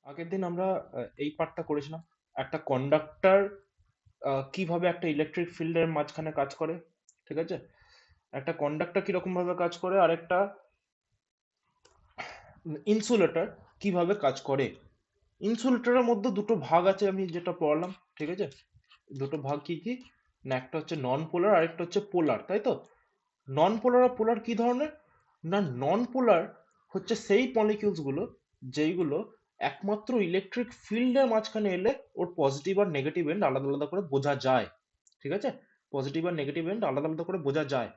আগের দিন আমরা এই পার্টটা করেছিলাম, একটা কন্ডাক্টর কিভাবে একটা ইলেকট্রিক ফিল্ডের মাঝখানে কাজ করে। ঠিক আছে, একটা কন্ডাক্টর কিরকম ভাবে কাজ করে আর একটা ইনসুলেটর কিভাবে কাজ করে। ইনসুলেটরের মধ্যে দুটো ভাগ আছে, আমি যেটা পড়লাম। ঠিক আছে, দুটো ভাগ কি কি না, একটা হচ্ছে নন পোলার আর একটা হচ্ছে পোলার, তাই তো। নন পোলার আর পোলার কি ধরনের? না, নন পোলার হচ্ছে সেই মলিকিউলস গুলো যেইগুলো একমাত্র ইলেকট্রিক ফিল্ডের মাঝখানে এলে ওর পজিটিভ আর নেগেটিভ এন্ড আলাদা আলাদা করে বোঝা যায়। ঠিক আছে, পজিটিভ আর নেগেটিভ এন্ড আলাদা আলাদা করে বোঝা যায়,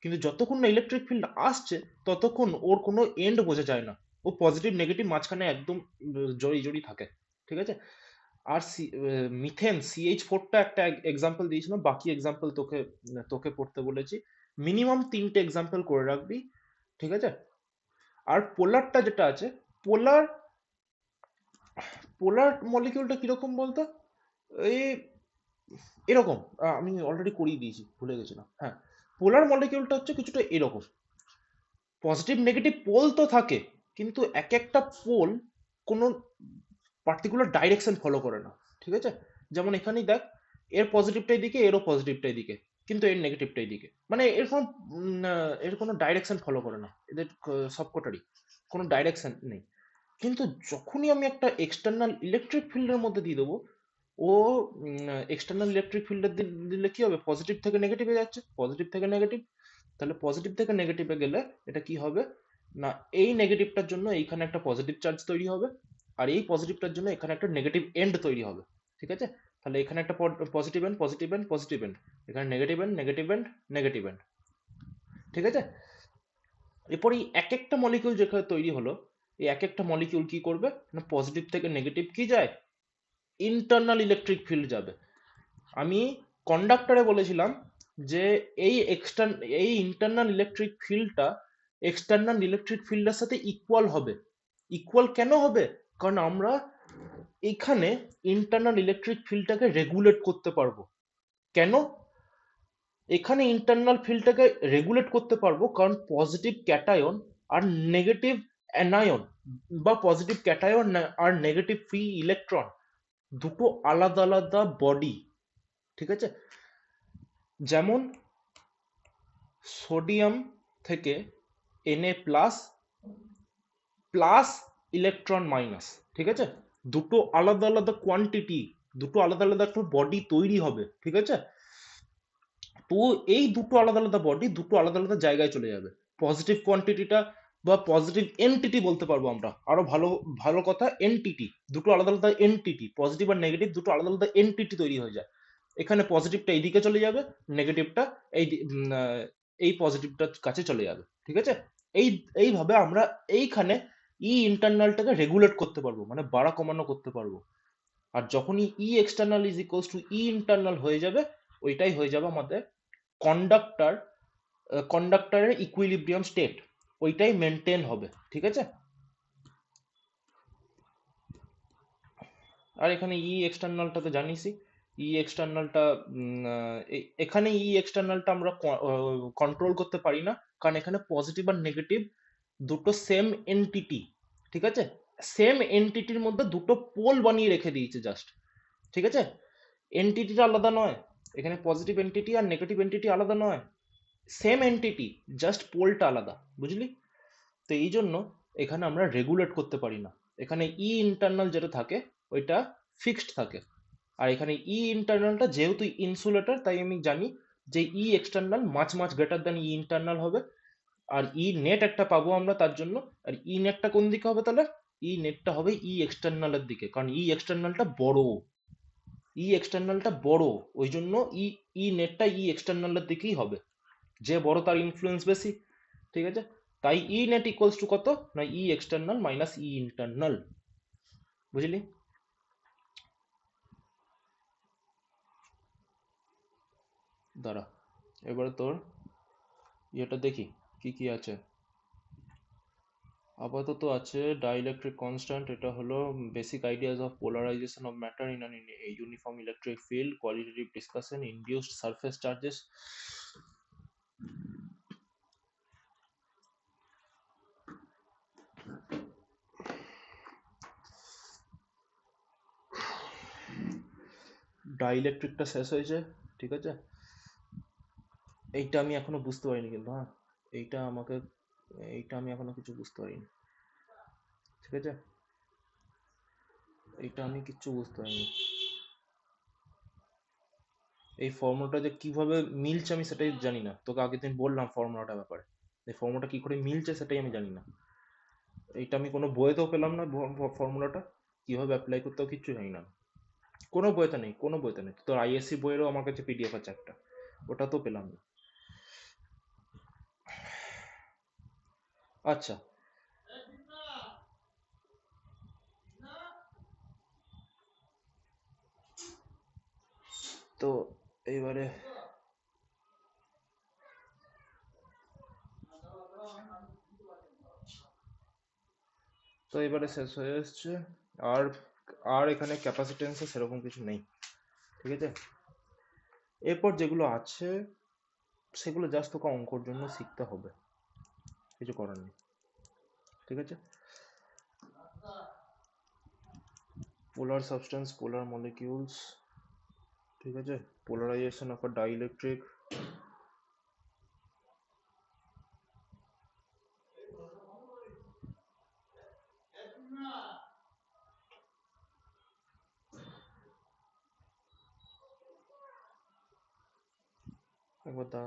কিন্তু যতক্ষণ না ইলেকট্রিক ফিল্ড আসছে ততক্ষণ ওর কোনো এন্ড বোঝা যায় না। ও পজিটিভ নেগেটিভ মাঝখানে একদম জড়িয়ে জড়িয়ে থাকে। ঠিক আছে, আর মিথেন CH4টা একটা এক্সাম্পল দিয়েছিলাম, বাকি এক্সাম্পল তোকে তোকে পড়তে বলেছি। মিনিমাম তিনটে এক্সাম্পল করে রাখবি। ঠিক আছে, আর পোলারটা যেটা আছে, পোলার পোলার মলিকিউলটা কিরকম বলতো, এই এরকম। আমি অলরেডি করিয়ে দিয়েছি, ভুলে গেছিলাম। হ্যাঁ, পোলার মলিকিউলটা হচ্ছে কিছুটা এরকম। পজিটিভ নেগেটিভ পোল তো থাকে, কিন্তু এক একটা পোল কোনো পার্টিকুলার ডাইরেকশন ফলো করে না। ঠিক আছে, যেমন এখানেই দেখ, এর পজিটিভটাই দিকে, এরও পজিটিভটাই দিকে, কিন্তু এর নেগেটিভটাই দিকে, মানে এর কোনো ডাইরেকশন ফলো করে না, এদের সবকটারই কোনো ডাইরেকশন নেই। কিন্তু যখনই আমি একটা এক্সটার্নাল ইলেকট্রিক ফিল্ডের মধ্যে দিয়ে দেবো, ও এক্সটার্নাল ইলেকট্রিক ফিল্ডে দিলে কি হবে, পজিটিভ থেকে নেগেটিভে যাচ্ছে, পজিটিভ থেকে নেগেটিভ। তাহলে পজিটিভ থেকে নেগেটিভে গেলে এটা কি হবে না, এই নেগেটিভটার জন্য এইখানে একটা পজিটিভ চার্জ তৈরি হবে, আর এই পজিটিভটার জন্য এখানে একটা নেগেটিভ এন্ড তৈরি হবে। ঠিক আছে, তাহলে এখানে একটা positive end, positive end, positive end, এখানে negative end, negative end, negative end. ঠিক আছে, এরপর এই এক একটা মলিকিউল যেখানে তৈরি হলো, এই এক একটা মলিকিউল কি করবে না, পজিটিভ থেকে নেগেটিভ কি যায়, ইন্টারনাল ইলেকট্রিক ফিল্ড যাবে। আমি কন্ডাক্টরে বলেছিলাম যে এই ইন্টারনাল ইলেকট্রিক ফিল্ডটা এক্সটার্নাল ইলেকট্রিক ফিল্ডের সাথে ইকুয়াল হবে। ইকুয়াল কেন হবে? কারণ আমরা এখানে ইন্টারনাল ইলেকট্রিক ফিল্ডটাকে রেগুলেট করতে পারবো। কেন এখানে ইন্টারনাল ফিল্ডটাকে রেগুলেট করতে পারবো? কারণ পজিটিভ ক্যাটায়ন আর নেগেটিভ অ্যানায়ন, বা পজিটিভ ক্যাটায়ন আর নেগেটিভ ফ্রি ইলেকট্রন দুটো আলাদা আলাদা বডি। ঠিক আছে, যেমন সোডিয়াম থেকে Na plus plus electron minus. ঠিক আছে, দুটো আলাদা আলাদা কোয়ান্টিটি, দুটো আলাদা আলাদা একটা বডি তৈরি হবে। ঠিক আছে, তো এই দুটো আলাদা আলাদা বডি দুটো আলাদা আলাদা জায়গায় চলে যাবে। পজিটিভ কোয়ান্টিটিটা বা পজিটিভ এনটিটি বলতে পারবো আমরা, আরো ভালো ভালো কথা, এনটিটি, দুটো আলাদা আলাদা এনটিটি, পজিটিভ আর নেগেটিভ দুটো আলাদা আলাদা এনটিটি তৈরি হয়ে যায়। এখানে পজিটিভটা এইদিকে চলে যাবে, নেগেটিভটা এই এই পজিটিভটার কাছে চলে যাবে। ঠিক আছে, এই এইভাবে আমরা এইখানে ইন্টারনালটাকে রেগুলেট করতে পারবো, মানে বাড়া কমানো করতে পারবো। আর যখনই external is equals two internal হয়ে যাবে, ওইটাই হয়ে যাবে আমাদের কন্ডাক্টর, কন্ডাক্টরের ইকুইলিব্রিয়াম স্টেট, ওইটাই মেনটেন হবে। ঠিক আছে, আর এখানে এক্সটার্নালটা তো জানিসই। এক্সটার্নালটা এখানে এক্সটার্নালটা আমরা কন্ট্রোল করতে পারি না, কারণ এখানে পজিটিভ আর নেগেটিভ দুটো সেম এন্টিটি। ঠিক আছে, সেম এন্টিটির মধ্যে দুটো পোল বানিয়ে রেখে দিয়েছে জাস্ট। ঠিক আছে, এন্টিটিটা আলাদা নয়, এখানে পজিটিভ এন্টিটি আর নেগেটিভ এন্টিটি আলাদা নয়, সেম এন্টিটি, জাস্ট পোলটা আলাদা। বুঝলি? তো এই জন্য এখানে আমরা রেগুলেট করতে পারি না। এখানে ইন্টারনাল যেটা থাকে ওইটা ফিক্সড থাকে, আর এখানে ইন্টারনালটা যেহেতু ইনসুলেটর, তাই আমি জানি যে এক্সটার্নাল মাছ মাছ গ্রেটার দ্যান ইন্টারনাল হবে। আর নেট একটা পাবো আমরা তার জন্য। আর নেটটা কোন দিকে হবে তাহলে? নেটটা হবে এক্সটার্নালের দিকে, কারণ এক্সটার্নালটা বড়, এক্সটার্নালটা বড়, ওই জন্য নেটটা এক্সটার্নালের দিকেই হবে, যে বড় তার ইনফ্লুয়েন্স বেশি। ঠিক আছে, তাই নেট ইকুয়ালস টু কত না, এক্সটার্নাল মাইনাস ইন্টারনাল। বুঝলি? দাঁড়া, এবারে তোর ইয়েটা দেখি কি কি আছে। আপাতত আছে ডাইইলেকট্রিক কনস্ট্যান্ট, এটা হলো basic ideas of polarisation of matter in an uniform electric field, qualitative discussion, induced surface charges. ডাইইলেকট্রিকটা শেষ হয়েছে, ঠিক আছে। এইটা আমি এখনো বুঝতে পারিনি কিন্তু, হ্যাঁ, এইটা আমাকে, এইটা আমি এখনো কিছু বুঝতে পারিনি, ঠিক আছে, এইটা আমি কিচ্ছু বুঝতে পারিনি। এই ফর্মুলাটা যে কিভাবে মিলছে আমি সেটাই জানি না, তোকে আগের দিন বললাম ফর্মুলাটার ব্যাপারে, এই ফর্মুলাটা কি করে মিলছে সেটাই আমি জানি না। এইটা আমি কোনো বইয়েতেও পেলাম না, ফর্মুলাটা কিভাবে অ্যাপ্লাই করতে হবে কিচ্ছু জানি না। কোনো বইতে নেই, কোনো বইতে নেই, তোর আইএসসি বইয়েরও আমার কাছে পিডিএফ আছে একটা, ওটা তো পেলাম না। আচ্ছা, তো এইবারে শেষ হয়ে এসছে। আর আর এখানে ক্যাপাসিটেন্সে সেরকম কিছু নেই, ঠিক আছে। এরপর যেগুলো আছে সেগুলো জাস্ট তোকে অঙ্কর জন্য শিখতে হবে, কিছু করার নেই, ঠিক আছে। পোলার সাবস্টেন্স, পোলার মলিকিউলস, ঠিক আছে, পোলারাইজেশন অফ আ ডাইইলেকট্রিক, একবার তা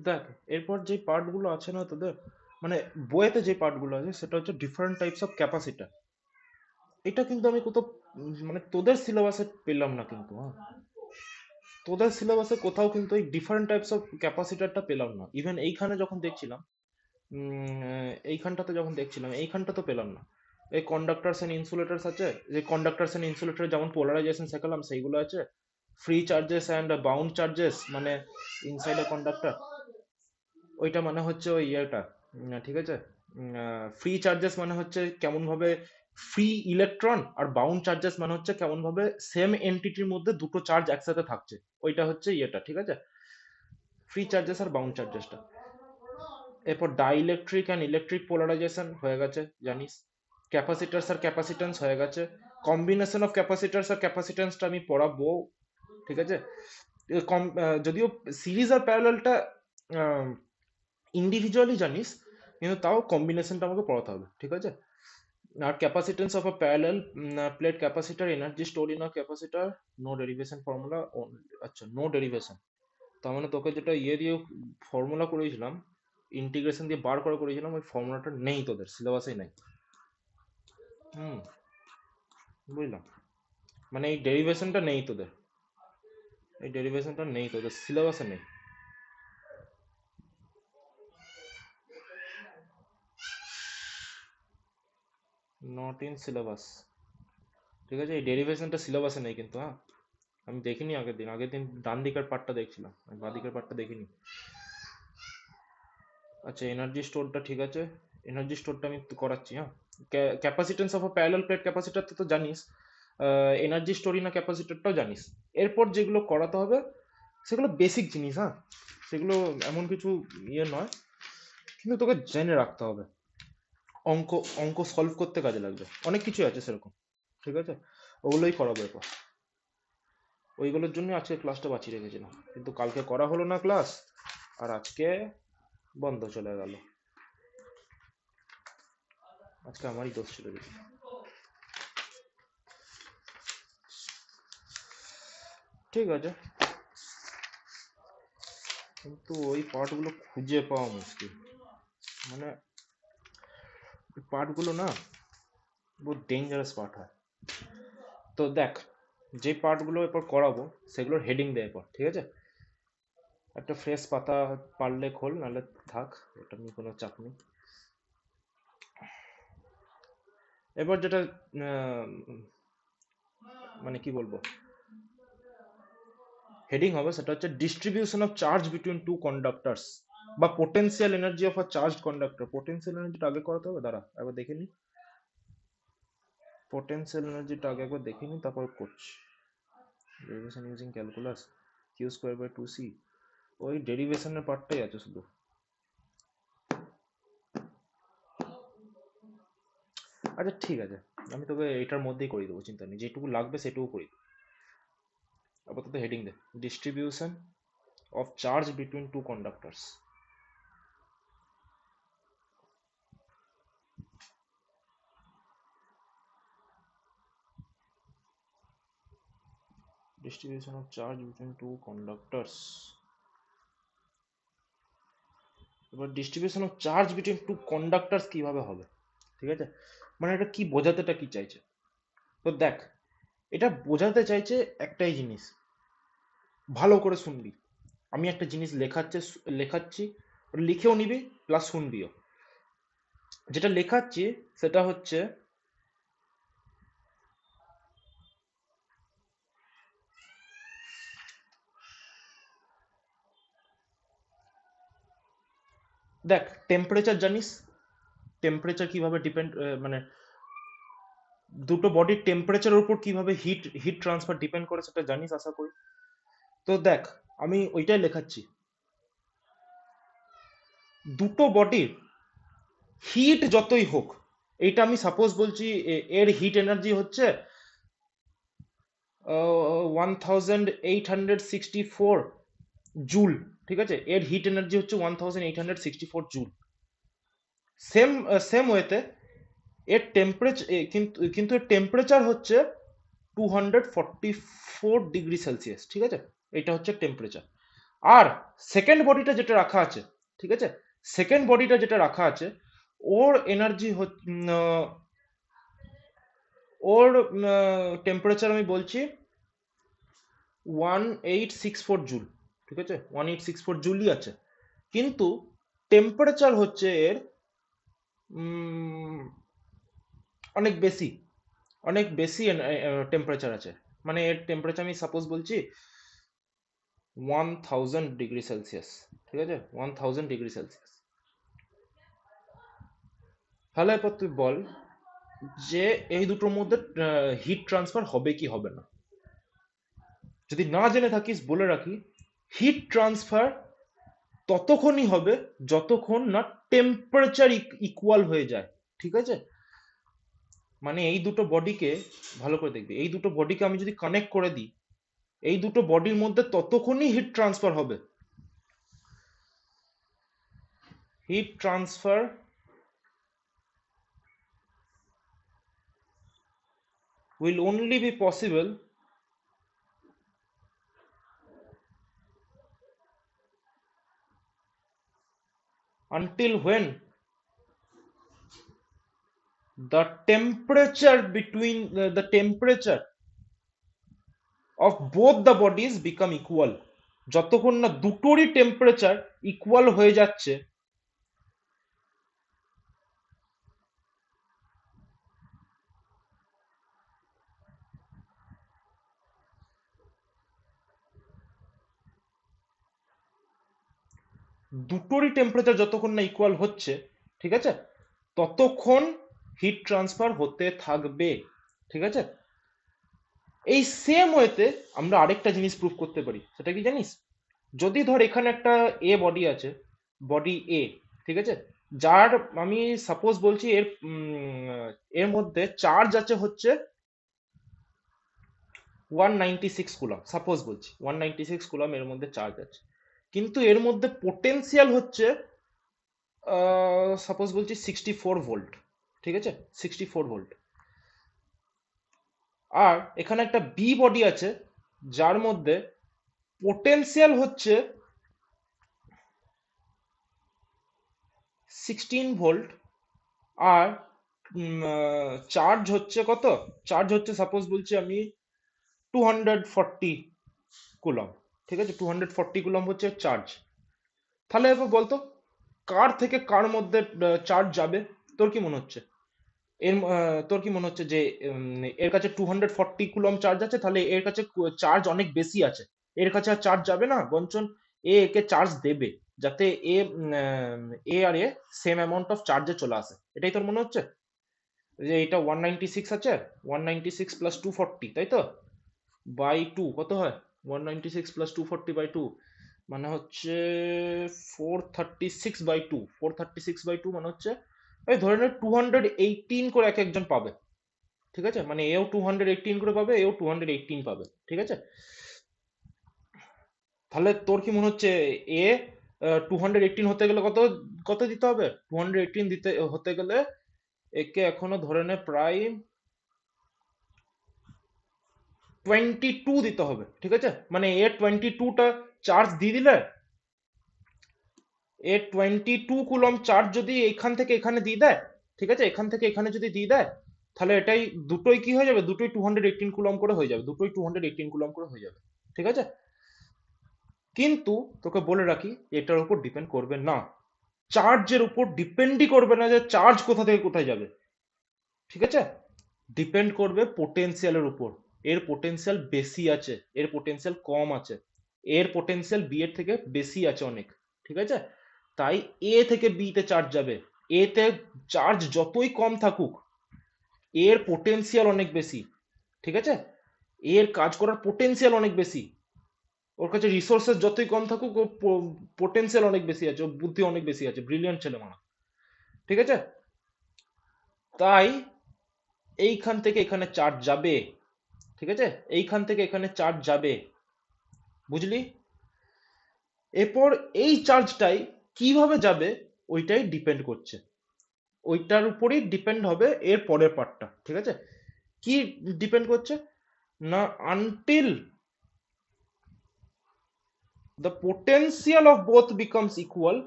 দেখ, এরপর যে পার্টগুলো আছে না তোদের, মানে বইয়েতে যে পার্টগুলো আছে সেটা হচ্ছে ডিফারেন্ট টাইপস অফ ক্যাপাসিটার। এটা কিন্তু আমি কোথাও মানে তোদের সিলেবাসে পেলাম না কিন্তু, হ্যাঁ, তোদের সিলেবাসে কোথাও কিন্তু এই ডিফারেন্ট টাইপস অফ ক্যাপাসিটারটা পেলাম না। ইভেন এইখানে যখন দেখছিলাম, এইখানটাতে যখন দেখছিলাম এইখানটা তো পেলাম না। এই কন্ডাক্টারস এন্ড ইনসুলেটার্স আছে, যে কন্ডাক্টারস এন্ড ইনসুলেটর যেমন পোলারাইজেশন শেখালাম সেইগুলো আছে, free charges and bound charges মানে ইনসাইড এ কন্ডাক্টর, ওইটা মানে হচ্ছে ওই ইয়েটা, ঠিক আছে। ফ্রি চার্জেস মানে হচ্ছে কেমন ভাবে free electron, are bound charges মানে হচ্ছে কেমন ভাবে সেম এন্টিটির মধ্যে দুটো চার্জ একসাথে থাকছে, ওইটা হচ্ছে ইয়েটা, ঠিক আছে, ফ্রি চার্জেস আর বাউন্ড চার্জেসটা। এরপর ডাইইলেকট্রিক অ্যান্ড ইলেকট্রিক পোলারাইজেশন হয়ে গেছে জানিস, ক্যাপাসিটার্স আর ক্যাপাসিট্যান্স হয়ে গেছে, কম্বিনেশন অফ ক্যাপাসিটার্স আর ক্যাপাসিট্যান্সটা আমি পড়াবো, ঠিক আছে। যদিও সিরিজ আর প্যারালালটা ইন্ডিভিজুয়ালি জানিস, কিন্তু তাও কম্বিনেশনটা আমাকে পড়াতে হবে, ঠিক আছে। আর capacitance of a parallel plate capacitor, energy store in a capacitor, no derivation formula, আচ্ছা নো ডেরিভেশন, তার মানে তোকে যেটা ইয়ে দিয়ে ফর্মুলা করেছিলাম, ইন্টিগ্রেশন দিয়ে বার করে করেছিলাম, ওই ফর্মুলাটা নেই তোদের সিলেবাসে, নেই। হুম, বুঝলাম, মানে এই ডেরিভেশনটা নেই তোদের, এই ডেরিভেশনটা নেই তোদের সিলেবাসে নেই। নট ইন সিলেবাস, ঠিক আছে, এই ডেরিভেশনটা সিলেবাসে নেই কিন্তু, হ্যাঁ, আমি দেখিনি আগের দিন ডান দিকের পার্টটা দেখছিলাম, আমি বাঁ দিকের পার্টটা দেখিনি। আচ্ছা, এনার্জি স্টোরটা ঠিক আছে, এনার্জি স্টোরটা আমি করাচ্ছি, হ্যাঁ। Capacitance of parallel plate capacitor তো জানিস, এনার্জি স্টোরি না ক্যাপাসিটারটাও জানিস। এরপর যেগুলো করাতে হবে সেগুলো বেসিক জিনিস, হ্যাঁ, সেগুলো এমন কিছু ইয়ে নয়, কিন্তু তোকে জেনে রাখতে হবে, অঙ্ক অঙ্ক সলভ করতে কাজে লাগবে, অনেক কিছু আছে সেরকম, ঠিক আছে, ওগুলোই করাবো এরপর। ওইগুলোর জন্য আজকে ক্লাসটা বাঁচিয়ে রেখেছিলাম, কিন্তু কালকে করা হলো না ক্লাস, আর আজকে বন্ধ চলে গেল, আজকে আমারই দোষ ছিল কিছু। ঠিক আছে, কিন্তু ওই পার্টগুলো খুঁজে পাওয়া মুশকিল, মানে ওই পার্টগুলো না বহুত ডেঞ্জারাস পার্ট হয়। তো দেখ, যে পার্টগুলো এরপর করাবো সেগুলোর হেডিং দেয় এরপর, ঠিক আছে। একটা ফ্রেশ পাতা পারলে খোল, নাহলে থাক, ওটা নিয়ে কোনো চাপ নেই। এবার যেটা আহ, মানে কি বলবো, হেডিং হবে সেটা হচ্ছে distribution of charge between two conductors, বা potential energy of a charged conductor, potential এনার্জিটা আগে করাতে হবে, দাঁড়া একবার দেখে নি, পোটেনশিয়াল এনার্জিটা আগে একবার দেখে নি তারপর করছি। Derivation using calculus, Q square by two C, ওই ডেরিভেশনের পার্টটাই আছে শুধু। আচ্ছা ঠিক আছে, আমি তোকে এটার মধ্যেই করে দেবো, চিন্তা নেই, যেটুকু লাগবে সেটুকু করে দেবো। আপাতত হেডিং দে, distribution of charge between two conductors. Distribution of charge between two conductors. এবার distribution of charge between two conductors কিভাবে হবে, ঠিক আছে, মানে এটা কি বোঝাতেটা কি চাইছে। তো দেখ, এটা বোঝাতে চাইছে একটাই জিনিস, ভালো করে শুনবি, আমি একটা জিনিস লেখাচ্ছি, ওটা লিখেও নিবি প্লাস শুনবিও। যেটা লেখাচ্ছি সেটা হচ্ছে, দেখ টেম্পারেচার জানিস, টেম্পারেচার কিভাবে ডিপেন্ড, মানে দুটো বডির টেম্পারেচারের উপর কিভাবে হিট হিট ট্রান্সফার ডিপেন্ড করে সেটা জানিস আশা করি। তো দেখ, আমি ওইটাই লেখাচ্ছি, দুটো বডির হিট যতই হোক, এইটা আমি সাপোজ বলছি এর হিট এনার্জি হচ্ছে 1864 জুল, ঠিক আছে, এর হিট এনার্জি হচ্ছে 1864 জুল। সেম সেম ওয়েতে এর টেম্পারেচার, কিন্তু এর টেম্পারেচার হচ্ছে 244 ডিগ্রি সেলসিয়াস, ঠিক আছে, এটা হচ্ছে টেম্পারেচার। আর সেকেন্ড বডিটা যেটা রাখা আছে, ঠিক আছে, সেকেন্ড বডিটা যেটা রাখা আছে, ওর এনার্জি ওর টেম্পারেচার আমি বলছি 1864 জুল, ঠিক আছে, 1864 জুলই আছে, কিন্তু টেম্পারেচার হচ্ছে এর অনেক বেশি, অনেক বেশি টেম্পারেচার আছে, মানে এর টেম্পারেচার আমি সাপোজ বলছি 1000 ডিগ্রি সেলসিয়াস, ঠিক আছে, 1000 ডিগ্রি সেলসিয়াস। তাহলে এরপর তুই বল যে এই দুটোর মধ্যে হিট ট্রান্সফার হবে কি হবে না। যদি না জেনে থাকিস বলে রাখি, হিট ট্রান্সফার ততক্ষণই হবে যতক্ষণ না টেম্পারেচার ইকুয়াল হয়ে যায়, ঠিক আছে, মানে এই দুটো বডিকে, ভালো করে দেখবি, এই দুটো বডিকে আমি যদি কানেক্ট করে দিই, এই দুটো বডির মধ্যে ততক্ষণই হিট ট্রান্সফার হবে। Heat transfer will only be possible until when the temperature between the temperature of both the bodies become equal, যতক্ষণ না দুটোরই টেম্পারেচার ইকুয়াল হয়ে যাচ্ছে, দুটোরই টেম্পারেচার যতক্ষণ না ইকুয়াল হচ্ছে, ঠিক আছে, ততক্ষণ হিট ট্রান্সফার হতে থাকবে, ঠিক আছে। এই সেম ওয়েতে আমরা আরেকটা জিনিস প্রুভ করতে পারি, সেটা কি জানিস, যদি ধর এখানে একটা এ বডি আছে, বডি এ, ঠিক আছে, যার আমি সাপোজ বলছি এর মধ্যে চার্জ আছে হচ্ছে 196 কুলম, সাপোজ বলছি 196 কুলম এর মধ্যে চার্জ আছে, কিন্তু এর মধ্যে পোটেনশিয়াল হচ্ছে সাপোজ বলছি 64 ভোল্ট, ঠিক আছে, 64 ভোল্ট। আর এখানে একটা বি বডি আছে যার মধ্যে পোটেনশিয়াল হচ্ছে 16 ভোল্ট, আর চার্জ হচ্ছে কত, চার্জ হচ্ছে সাপোজ বলছি আমি 240 কুলম, ঠিক আছে, 240 কুলম হচ্ছে চার্জ। তাহলে এবার বলতো কার থেকে কার মধ্যে চার্জ যাবে, তোর কি মনে হচ্ছে, তোর কি মনে হচ্ছে যে এর কাছে 240 কুলম চার্জ আছে, তাহলে এর কাছে চার্জ অনেক বেশি আছে, এর কাছে আর চার্জ যাবে না, বঞ্চন এ একে চার্জ দেবে, যাতে এ আর এ সেম অ্যামাউন্ট অফ চার্জে চলে আসে। এটাই তোর মনে হচ্ছে যে এটা 196 আছে, 196 প্লাস 240, তাই তো? বাই টু কত হয়? 196 প্লাস 240/2 মানে হচ্ছে 436/2। 436/2 মানে হচ্ছে এই ধরে নে 218 করে এক একজন পাবে। ঠিক আছে, মানে এও 218 করে পাবে, এও 218 পাবে। ঠিক আছে, তাহলে তোর কি মনে হচ্ছে এ 218 হতে গেলে কত কত দিতে হবে? 218 দিতে হতে গেলে একে এখনো ধরে নে প্রায় 22 দিতে হবে। ঠিক আছে, মানে এ 22টা চার্জ দিয়ে দিলে, এ 22 কুলম চার্জ যদি এখান থেকে এখানে দিয়ে দেয়, ঠিক আছে, এখান থেকে এখানে যদি দিয়ে দেয়, তাহলে এটাই দুটোই কি হয়ে যাবে? দুটোই 218 কুলম করে হয়ে যাবে, দুটোই 218 কুলম করে হয়ে যাবে। ঠিক আছে, কিন্তু তোকে বলে রাখি এটার উপর ডিপেন্ড করবে না, চার্জের উপর ডিপেন্ডই করবে না যে চার্জ কোথা থেকে কোথায় যাবে। ঠিক আছে, ডিপেন্ড করবে পোটেনশিয়ালের উপর। এর পোটেনশিয়াল বেশি আছে, এর পোটেনশিয়াল কম আছে, এর পোটেনশিয়াল বি এর থেকে বেশি আছে অনেক। ঠিক আছে, তাই এ থেকে বি তে চার্জ যাবে। এ তে চার্জ যতই কম থাকুক, এর পোটেনশিয়াল অনেক বেশি। ঠিক আছে, এর কাজ করার পোটেনশিয়াল অনেক বেশি। ওর কাছে রিসোর্সেস যতই কম থাকুক, ও পোটেনশিয়াল অনেক বেশি আছে, ওর বুদ্ধি অনেক বেশি আছে, ব্রিলিয়ান্ট ছেলে মানে। ঠিক আছে, তাই এইখান থেকে এখানে চার্জ যাবে। ঠিক আছে, এইখান থেকে এখানে চার্জ যাবে, বুঝলি? এরপর এই চার্জটাই কিভাবে যাবে ওইটাই ডিপেন্ড করছে, ওইটার উপরই ডিপেন্ড হবে এর পরের পার্টটা। ঠিক আছে, কি ডিপেন্ড করছে না, until the potential of both becomes equal,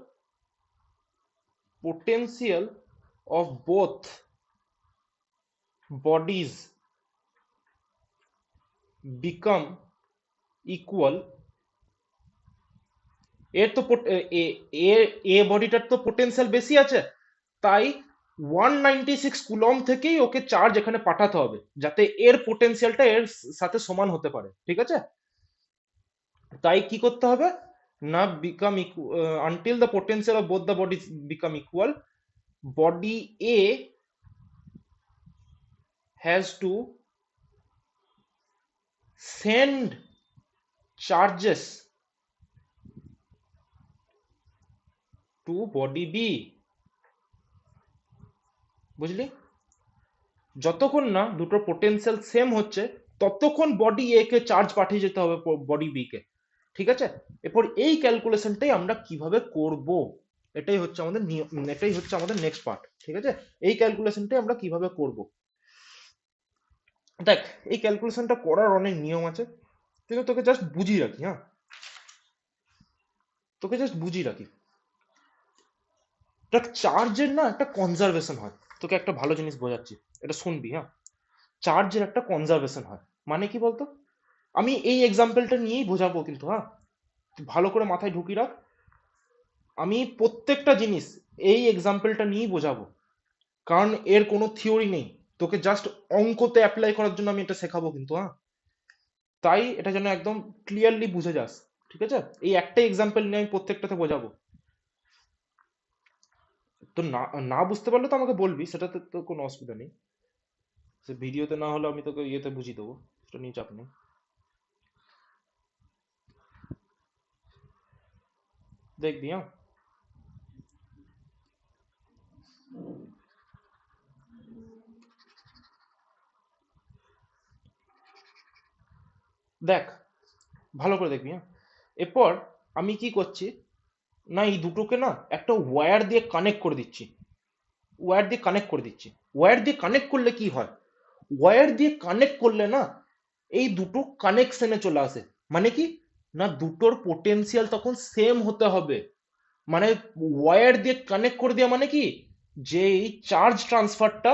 potential of both bodies become equal, এর তো এ বডিটার তো পোটেনশিয়াল বেশি আছে, তাই 196 কুলম থেকেই ওকে চার্জ এখানে পাঠাতে হবে যাতে এর পোটেনশিয়ালটা এর সাথে সমান হতে পারে। ঠিক আছে, তাই কি করতে হবে না, become until the potential of both the bodies become equal, body A has to send charges to body B. বুঝলি? যতক্ষণ না দুটো পোটেনশিয়াল সেম হচ্ছে ততক্ষণ বডি এ কে চার্জ পাঠিয়ে যেতে হবে বডি বি কে। ঠিক আছে, এরপর এই ক্যালকুলেশনটাই আমরা কিভাবে করব, এটাই হচ্ছে আমাদের নিয়ম, এটাই হচ্ছে আমাদের নেক্সট পার্ট। ঠিক আছে, এই ক্যালকুলেশনটাই আমরা কিভাবে করব। দেখ, এই ক্যালকুলেশনটা করার অনেক নিয়ম আছে, কিন্তু তোকে জাস্ট বুঝিয়ে রাখি। হ্যাঁ, তোকে জাস্ট বুঝিয়ে রাখি, দেখ চার্জের না একটা কনজারভেশন হয়। তোকে একটা ভালো জিনিস বোঝাচ্ছি, এটা শুনবি। হ্যাঁ, চার্জের একটা কনজারভেশন হয় মানে কি বলতো? আমি এই এক্সাম্পলটা নিয়েই বোঝাবো কিন্তু। হ্যাঁ, তুই ভালো করে মাথায় ঢুকিয়ে রাখ, আমি প্রত্যেকটা জিনিস এই এক্সাম্পলটা নিয়েই বোঝাবো, কারণ এর কোনো থিওরি নেই, তোকে জাস্ট অঙ্কতে অ্যাপ্লাই করার জন্য আমি এটা শেখাবো কিন্তু। হ্যাঁ, তাই এটা যেন একদম ক্লিয়ারলি বুঝে যাস। ঠিক আছে, এই একটাই এক্সাম্পল নিয়ে আমি প্রত্যেকটাতে বোঝাবো। তো না না বুঝতে পারলে তো আমাকে বলবি, সেটাতে তো কোনো অসুবিধা নেই, সে ভিডিওতে না হলে আমি তোকে ইয়েতে বুঝিয়ে দেবো, সেটা নিয়ে চাপ নেই। দেখবি। হ্যাঁ, দেখ ভালো করে দেখবি। হ্যাঁ, এরপর আমি কি করছি না, এই দুটোকে না একটা ওয়্যার দিয়ে কানেক্ট করে দিচ্ছি, ওয়্যার দিয়ে কানেক্ট করে দিচ্ছি। ওয়্যার দিয়ে কানেক্ট করলে কি হয়, ওয়্যার দিয়ে কানেক্ট করলে না এই দুটো কানেকশনে চলে আসে। মানে কি না, দুটোর পোটেনশিয়াল তখন সেম হতে হবে। মানে ওয়্যার দিয়ে কানেক্ট করে দেওয়া মানে কি, যে এই চার্জ ট্রান্সফারটা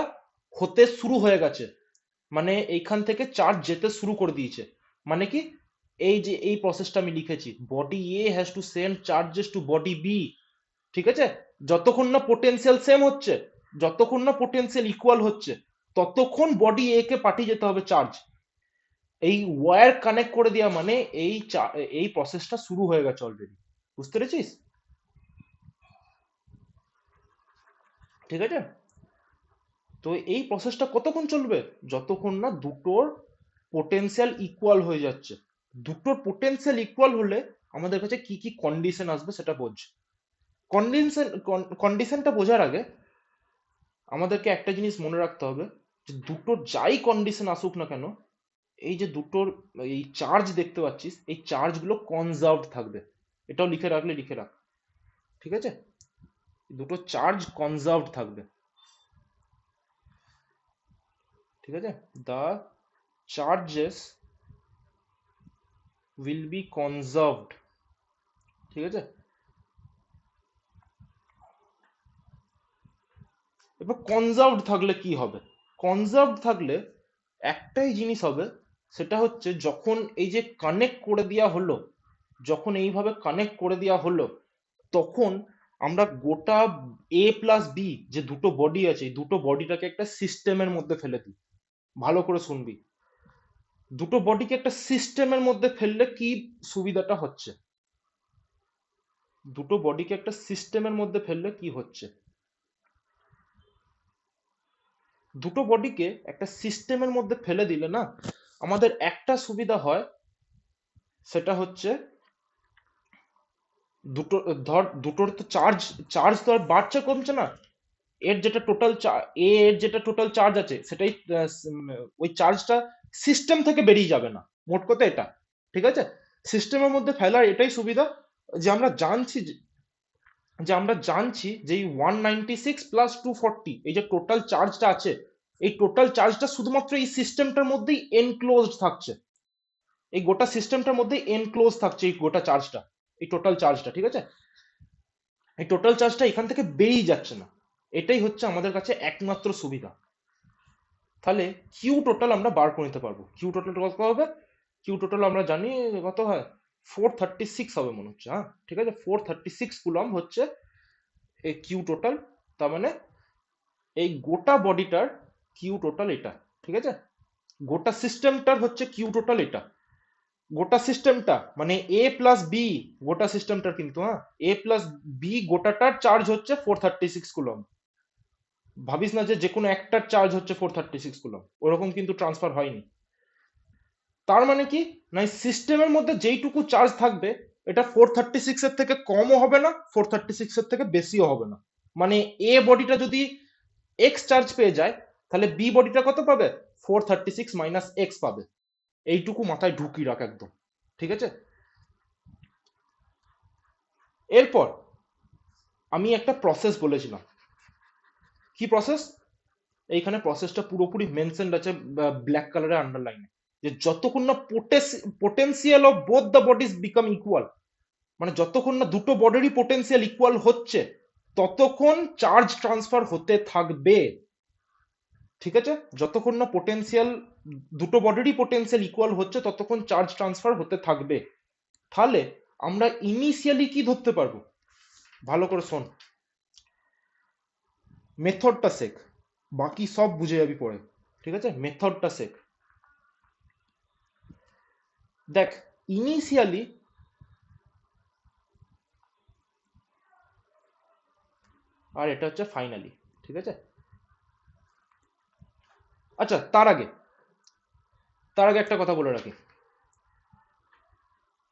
হতে শুরু হয়ে গেছে, মানে এইখান থেকে চার্জ যেতে শুরু করে দিয়েছে। মানে কি, এই যে এই প্রসেসটা আমি লিখেছি, body A has to send charges to body B. ঠিক আছে, যতক্ষণ না পোটেনশিয়াল সেম হচ্ছে, যতক্ষণ না পোটেনশিয়াল ইকুয়াল হচ্ছে, ততক্ষণ বডি এ কে পাঠিয়ে যেতে হবে চার্জ। এই ওয়্যার কানেক্ট করে দেওয়া মানে এই এই প্রসেসটা শুরু হয়ে গেছে অলরেডি। বুঝতে পেরেছিস? ঠিক আছে? তো এই প্রসেসটা কতক্ষণ চলবে? যতক্ষণ না দুটোর পোটেনশিয়াল ইকুয়াল হয়ে যাচ্ছে। দুটোর পোটেনশিয়াল ইকুয়াল হলে আমাদের কাছে কি কি কন্ডিশন আসবে সেটা বোঝ। কন্ডিশন কন্ডিশনটা বোঝার আগে আমাদেরকে একটা জিনিস মনে রাখতে হবে, যে দুটোর যাই কন্ডিশন আসুক না কেন, এই যে দুটোর এই চার্জ দেখতে পাচ্ছিস, এই চার্জগুলো কনজার্ভড থাকবে। এটাও লিখে রাখলে লিখে রাখ, ঠিক আছে? দুটো চার্জ কনজার্ভড থাকবে, ঠিক আছে? দ্য চার্জেস উইল বি কনজার্ভড, ঠিক আছে? এবার কনজার্ভড থাকলে কি হবে? কনজার্ভড থাকলে একটাই জিনিস হবে, সেটা হচ্ছে যখন এই যে কানেক্ট করে দেওয়া হলো, যখন এইভাবে কানেক্ট করে দেওয়া হলো, তখন আমরা গোটা এ প্লাস বি যে দুটো বডি আছে, এই দুটো বডিটাকে একটা সিস্টেমের মধ্যে ফেলে দিই। ভালো করে শুনবি, দুটো বডিকে একটা সিস্টেমের মধ্যে ফেললে কি সুবিধাটা হচ্ছে, দুটো বডিকে একটা সিস্টেমের মধ্যে ফেললে কি হচ্ছে, দুটো বডিকে একটা সিস্টেমের মধ্যে ফেলে দিলে না আমাদের একটা সুবিধা হয়, সেটা হচ্ছে দুটো, ধর দুটোর তো চার্জ, চার্জ তো আর বাড়ছে কমছে না, এর যেটা টোটাল এর যেটা টোটাল চার্জ আছে সেটাই ওই চার্জটা সিস্টেম থেকে বেরিয়ে যাবে না, মোট কথা এটা, ঠিক আছে? সিস্টেমের মধ্যে ফেলার এটাই সুবিধা, যে আমরা জানছি যে এই 196 প্লাস 240 এই যে টোটাল চার্জটা আছে, এই টোটাল চার্জটা শুধুমাত্র এই সিস্টেমটার মধ্যেই এনক্লোজড থাকছে, এই গোটা সিস্টেমটার মধ্যে এনক্লোজ থাকছে এই গোটা চার্জটা, এই টোটাল চার্জটা, ঠিক আছে? এই টোটাল চার্জটা এখান থেকে বেরিয়ে যাচ্ছে না, এটাই হচ্ছে আমাদের কাছে একমাত্র সুবিধা। তাহলে কিউ টোটাল আমরা বার করে নিতে পারবো। কিউ টোটাল কত হবে? কিউ টোটাল আমরা জানি কত হয়, 436 হবে মনে হচ্ছে, হ্যাঁ ঠিক আছে, 436 কুলম হচ্ছে এই কিউ টোটাল। তার মানে এই গোটা বডিটার কিউ টোটাল এটা, ঠিক আছে? গোটা সিস্টেমটার হচ্ছে কিউ টোটাল এটা, গোটা সিস্টেমটা মানে এ প্লাস বি, গোটা সিস্টেমটার কিন্তু, হ্যাঁ, এ প্লাস বি গোটাটার চার্জ হচ্ছে 436 কুলম। ভাবিস না যে যে কোনো একটার চার্জ হচ্ছে 436 কুলম, ওরকম কিন্তু ট্রান্সফার হয়নি। তার মানে কি, না সিস্টেমের মধ্যে যেইটুকু চার্জ থাকবে এটা 436 এর থেকে কমও হবে না, 436 এর থেকে বেশিও হবে না। মানে এ বডিটা যদি এক্স চার্জ পেয়ে যায়, তাহলে বি বডিটা কত পাবে? 436 মাইনাস এক্স পাবে। এইটুকু মাথায় ঢুকিয়ে রাখ একদম, ঠিক আছে? এরপর আমি একটা প্রসেস বলেছিলাম, কি প্রসেস? এইখানে প্রসেসটা পুরোপুরি মেনশনড আছে ব্ল্যাক কালারে আন্ডারলাইনে, যে যতক্ষণ না potential of both the bodies become equal, মানে যতক্ষণ না দুটো বডিরই পোটেনশিয়াল ইকুয়াল হচ্ছে ততক্ষণ চার্জ ট্রান্সফার হতে থাকবে, ঠিক আছে? যতক্ষণ না পোটেনশিয়াল, দুটো বডিরই পোটেনশিয়াল ইকুয়াল হচ্ছে ততক্ষণ চার্জ ট্রান্সফার হতে থাকবে। তাহলে আমরা ইনিশিয়ালি কি ধরতে পারবো? ভালো করে শোন, মেথডটা শেখ, বাকি সব বুঝে যাবি পরে, ঠিক আছে? মেথডটা শেখ। দেখ, ইনিশিয়ালি আর এটা হচ্ছে ফাইনালি, ঠিক আছে? আচ্ছা, তার আগে একটা কথা বলে রাখি,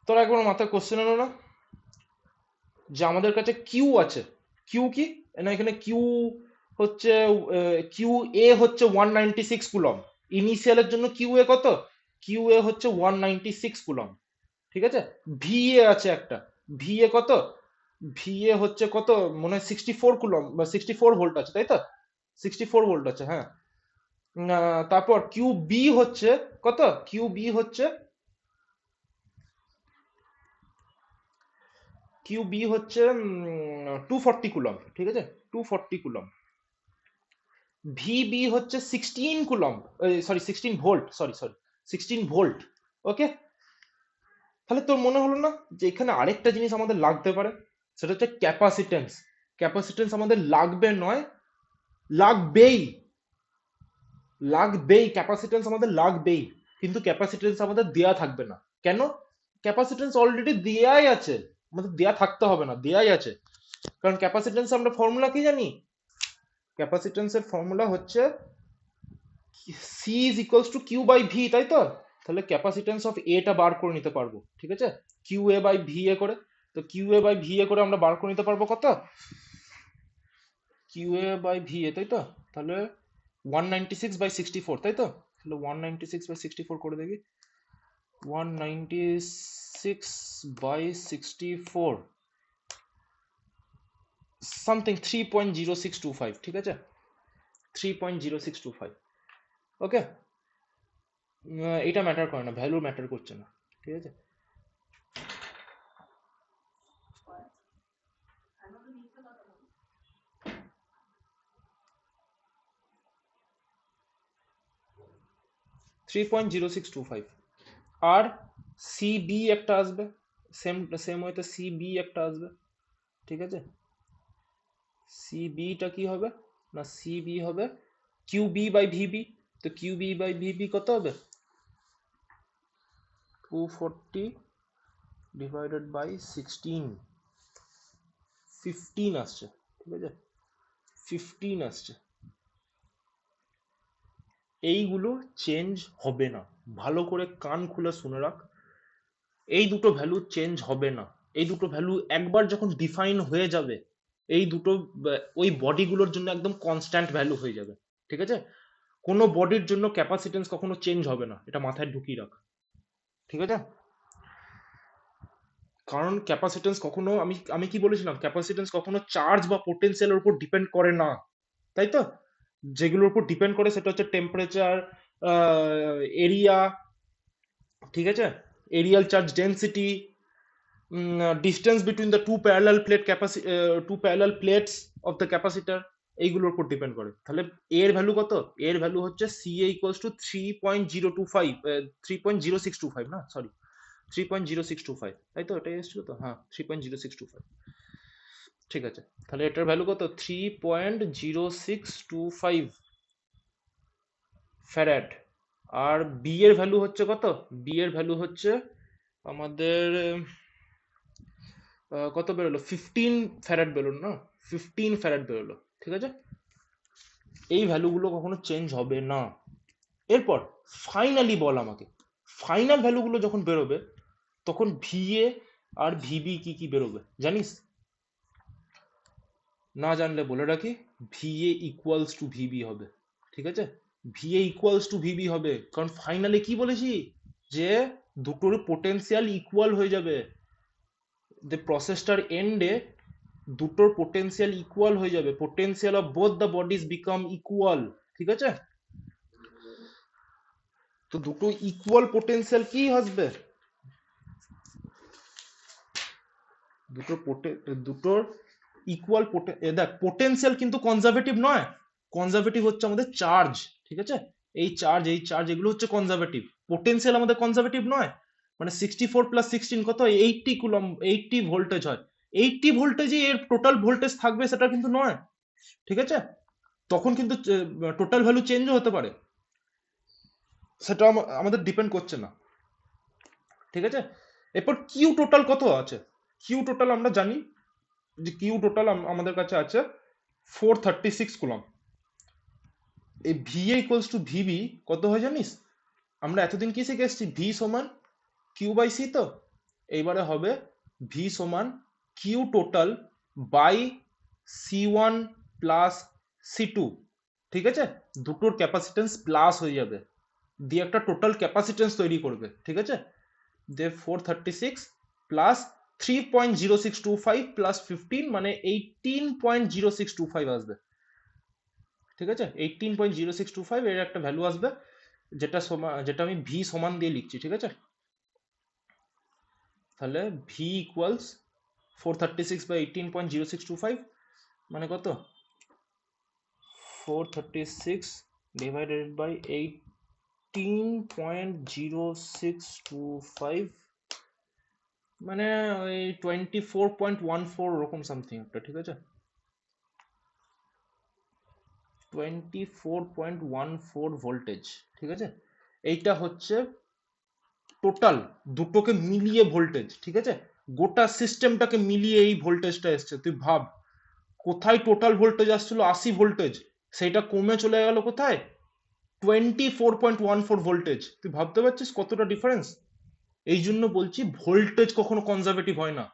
তোরা একবার মাথায় কোশ্চেন এলো না যে আমাদের কাছে কিউ আছে, কিউ কি না, এখানে কিউ হচ্ছে, কিউ এ হচ্ছে 196 কুলম, ইনিশিয়ালের জন্য কিউ এ কত? কিউ এ হচ্ছে 196 কুলম, ঠিক আছে? ভি এ আছে একটা, ভি এ কত? ভি এ হচ্ছে কত, মনে হয় 64 কুলম বা 64 ভোল্ট আছে, তাই তো? 64 ভোল্ট আছে, হ্যাঁ। তারপর কিউ বি হচ্ছে কত? কিউ বি হচ্ছে, কিউ বি হচ্ছে 240 কুলম, ঠিক আছে? 240 কুলম। ভিবি হচ্ছে 16 coulomb, sorry 16 volt, sorry sorry 16 volt, okay? তাহলে তোর মনে হলো না যে এখানে আরেকটা জিনিস আমাদের লাগতে পারে, সেটা হচ্ছে ক্যাপাসিটেন্স। ক্যাপাসিটেন্স আমাদের লাগবে নয়, লাগবেই, লাগবেই, ক্যাপাসিটেন্স আমাদের লাগবেই। কিন্তু ক্যাপাসিটেন্স আমাদের দেয়া থাকবে না, কেন? ক্যাপাসিটেন্স অলরেডি দেয়াই আছে, আমাদের দেয়া থাকতে হবে না, দেয়াই আছে। কারণ ক্যাপাসিটেন্স আমরা ফর্মুলা কি জানি, ক্যাপাসিট্যান্সের ফর্মুলা হচ্ছে C is equals to Q by V, তাই তো? তাহলে ক্যাপাসিট্যান্স অফ এটা বার করে নিতে পারবো, ঠিক আছে, Q A by V A করে। তো Q A by V A করে আমরা বার করে নিতে পারবো কত, Q A by V A, তাই তো? তাহলে 196/64, তাই তো? তাহলে 196/64 করে দেখি। 196/64 সামথিং 3.0625, ঠিক আছে, 3.0625। ওকে, এটা ম্যাটার করে না, ভ্যালু ম্যাটার করছে না, ঠিক আছে। 3.0625 আর সিবি একটা আসবে, সেম সেম ওয়েতে সিবি একটা আসবে, ঠিক আছে। সিবিটা কি হবে না, সিবি হবে কিউবি বাই ভিবি। তো কিউবি বাই ভিবি কত হবে, 240 ডিভাইডেড বাই 16, 15 আসছে, ঠিক আছে, 15 আসছে। এইগুলো চেঞ্জ হবে না, ভালো করে কান খুলে শুনে রাখ, এই দুটো ভ্যালু চেঞ্জ হবে না। এই দুটো ভ্যালু একবার যখন ডিফাইন হয়ে যাবে, এই দুটো ওই বডিগুলোর জন্য একদম কনস্ট্যান্ট ভ্যালু হয়ে যাবে, ঠিক আছে। কোনো বডির জন্য ক্যাপাসিটেন্স কখনো চেঞ্জ হবে না, এটা মাথায় ঢুকিয়ে রাখ, ঠিক আছে। কারণ ক্যাপাসিটেন্স কখনো, আমি আমি কি বলেছিলাম, ক্যাপাসিটেন্স কখনো চার্জ বা পোটেনশিয়ালের উপর ডিপেন্ড করে না, তাই তো? যেগুলোর উপর ডিপেন্ড করে সেটা হচ্ছে টেম্পারেচার, এরিয়া, ঠিক আছে, areal charge density, distance between the two parallel plates of the capacitor, এইগুলোর উপর ডিপেন্ড করে। তাহলে এর ভ্যালু কত, এর ভ্যালু হচ্ছে CA ইকুয়ালস টু 3.025, 3.0625, না সরি, 3.0625, তাই তো? এটাই এসেছিল তো, হ্যাঁ 3.0625, ঠিক আছে। তাহলে এটার ভ্যালু কত, 3.0625 ফ্যারাড। আর বি এর ভ্যালু হচ্ছে কত, বি এর ভ্যালু হচ্ছে আমাদের কত বেরোলো, 15 ফ্যারাড বেরোলো না, 15 ফ্যারাড বেরোলো, ঠিক আছে। এই ভ্যালুগুলো কখনো চেঞ্জ হবে না। এরপর ফাইনালি বল আমাকে, ফাইনাল ভ্যালুগুলো যখন বেরোবে তখন ভিএ আর ভিবি কি কি বেরোবে জানিস? না জানলে বলে রাখি, ভিএ ইকুয়ালস টু ভিবি হবে, ঠিক আছে। ভিএ ইকুয়ালস টু ভিবি হবে, কারণ ফাইনালি কি বলেছি, যে দুটোর পোটেনশিয়াল ইকুয়াল হয়ে যাবে, যে প্রসেসটার এন্ডে দুটোর পোটেনশিয়াল ইকুয়াল হয়ে যাবে, potential of both the bodies become equal, ঠিক আছে। তো দুটো ইকুয়াল পোটেনশিয়াল কি আসবে, দুটোর ইকুয়াল দেখ পোটেনশিয়াল কিন্তু কনজারভেটিভ নয়, কনজারভেটিভ হচ্ছে আমাদের চার্জ, ঠিক আছে। এই চার্জ এগুলো হচ্ছে কনজারভেটিভ, পোটেনশিয়াল আমাদের কনজারভেটিভ নয়। মানে 64 + 16 কত, 80 কুলম, 80 ভোল্টেজ হয়, 80 ভোল্টেজে এর টোটাল ভোল্টেজ থাকবে সেটা কিন্তু নয়, ঠিক আছে। তখন কিন্তু টোটাল ভ্যালু চেঞ্জও হতে পারে, সেটা আমাদের ডিপেন্ড করছে না, ঠিক আছে। এরপর কিউ টোটাল কত আছে, কিউ টোটাল আমরা জানি যে কিউ টোটাল আমাদের কাছে আছে 436 কুলম। এই ভিএ ইকুয়ালস টু ভিবি কত হয় জানিস? আমরা এতদিন কি শিখে এসেছি, ভি সমান কিউ বাই সি, তো এইবারে হবে ভি সমান Q total by C1 plus C2, ঠিক আছে। দুটোর ক্যাপাসিটেন্স প্লাস হয়ে যাবে, দিয়ে একটা টোটাল ক্যাপাসিটেন্স তৈরি করবে, ঠিক আছে। দে 436 প্লাস 3.0625 প্লাস 15 মানে 18.0625 আসবে, ঠিক আছে। 18.0625 এর একটা ভ্যালু আসবে, যেটা আমি ভি সমান দিয়ে লিখছি, ঠিক আছে। তাহলে ভি ইকুয়ালস 436/18.0625 মানে কত, 436 ডিভাইডেড বাই 18.0625 মানে ওই 24.14 ওরকম সামথিং একটা, ঠিক আছে, 24.14 ভোল্টেজ, ঠিক আছে। এইটা হচ্ছে টোটাল দুটোকে মিলিয়ে ভোল্টেজ, ঠিক আছে। গোটা সিস্টেমটাকে মিলিয়ে এই ভোল্টেজটা এসছে, তুই ভাব কোথায় টোটাল ভোল্টেজ আসছিল 80 ভোল্টেজ, সেইটা কমে চলে গেল কোথায়? 24.14 ভোল্টেজ। তুই ভাবতে পারছিস কতটা ডিফারেন্স? এই জন্য বলছি ভোল্টেজ কখনো কনজারভেটিভ হয় না,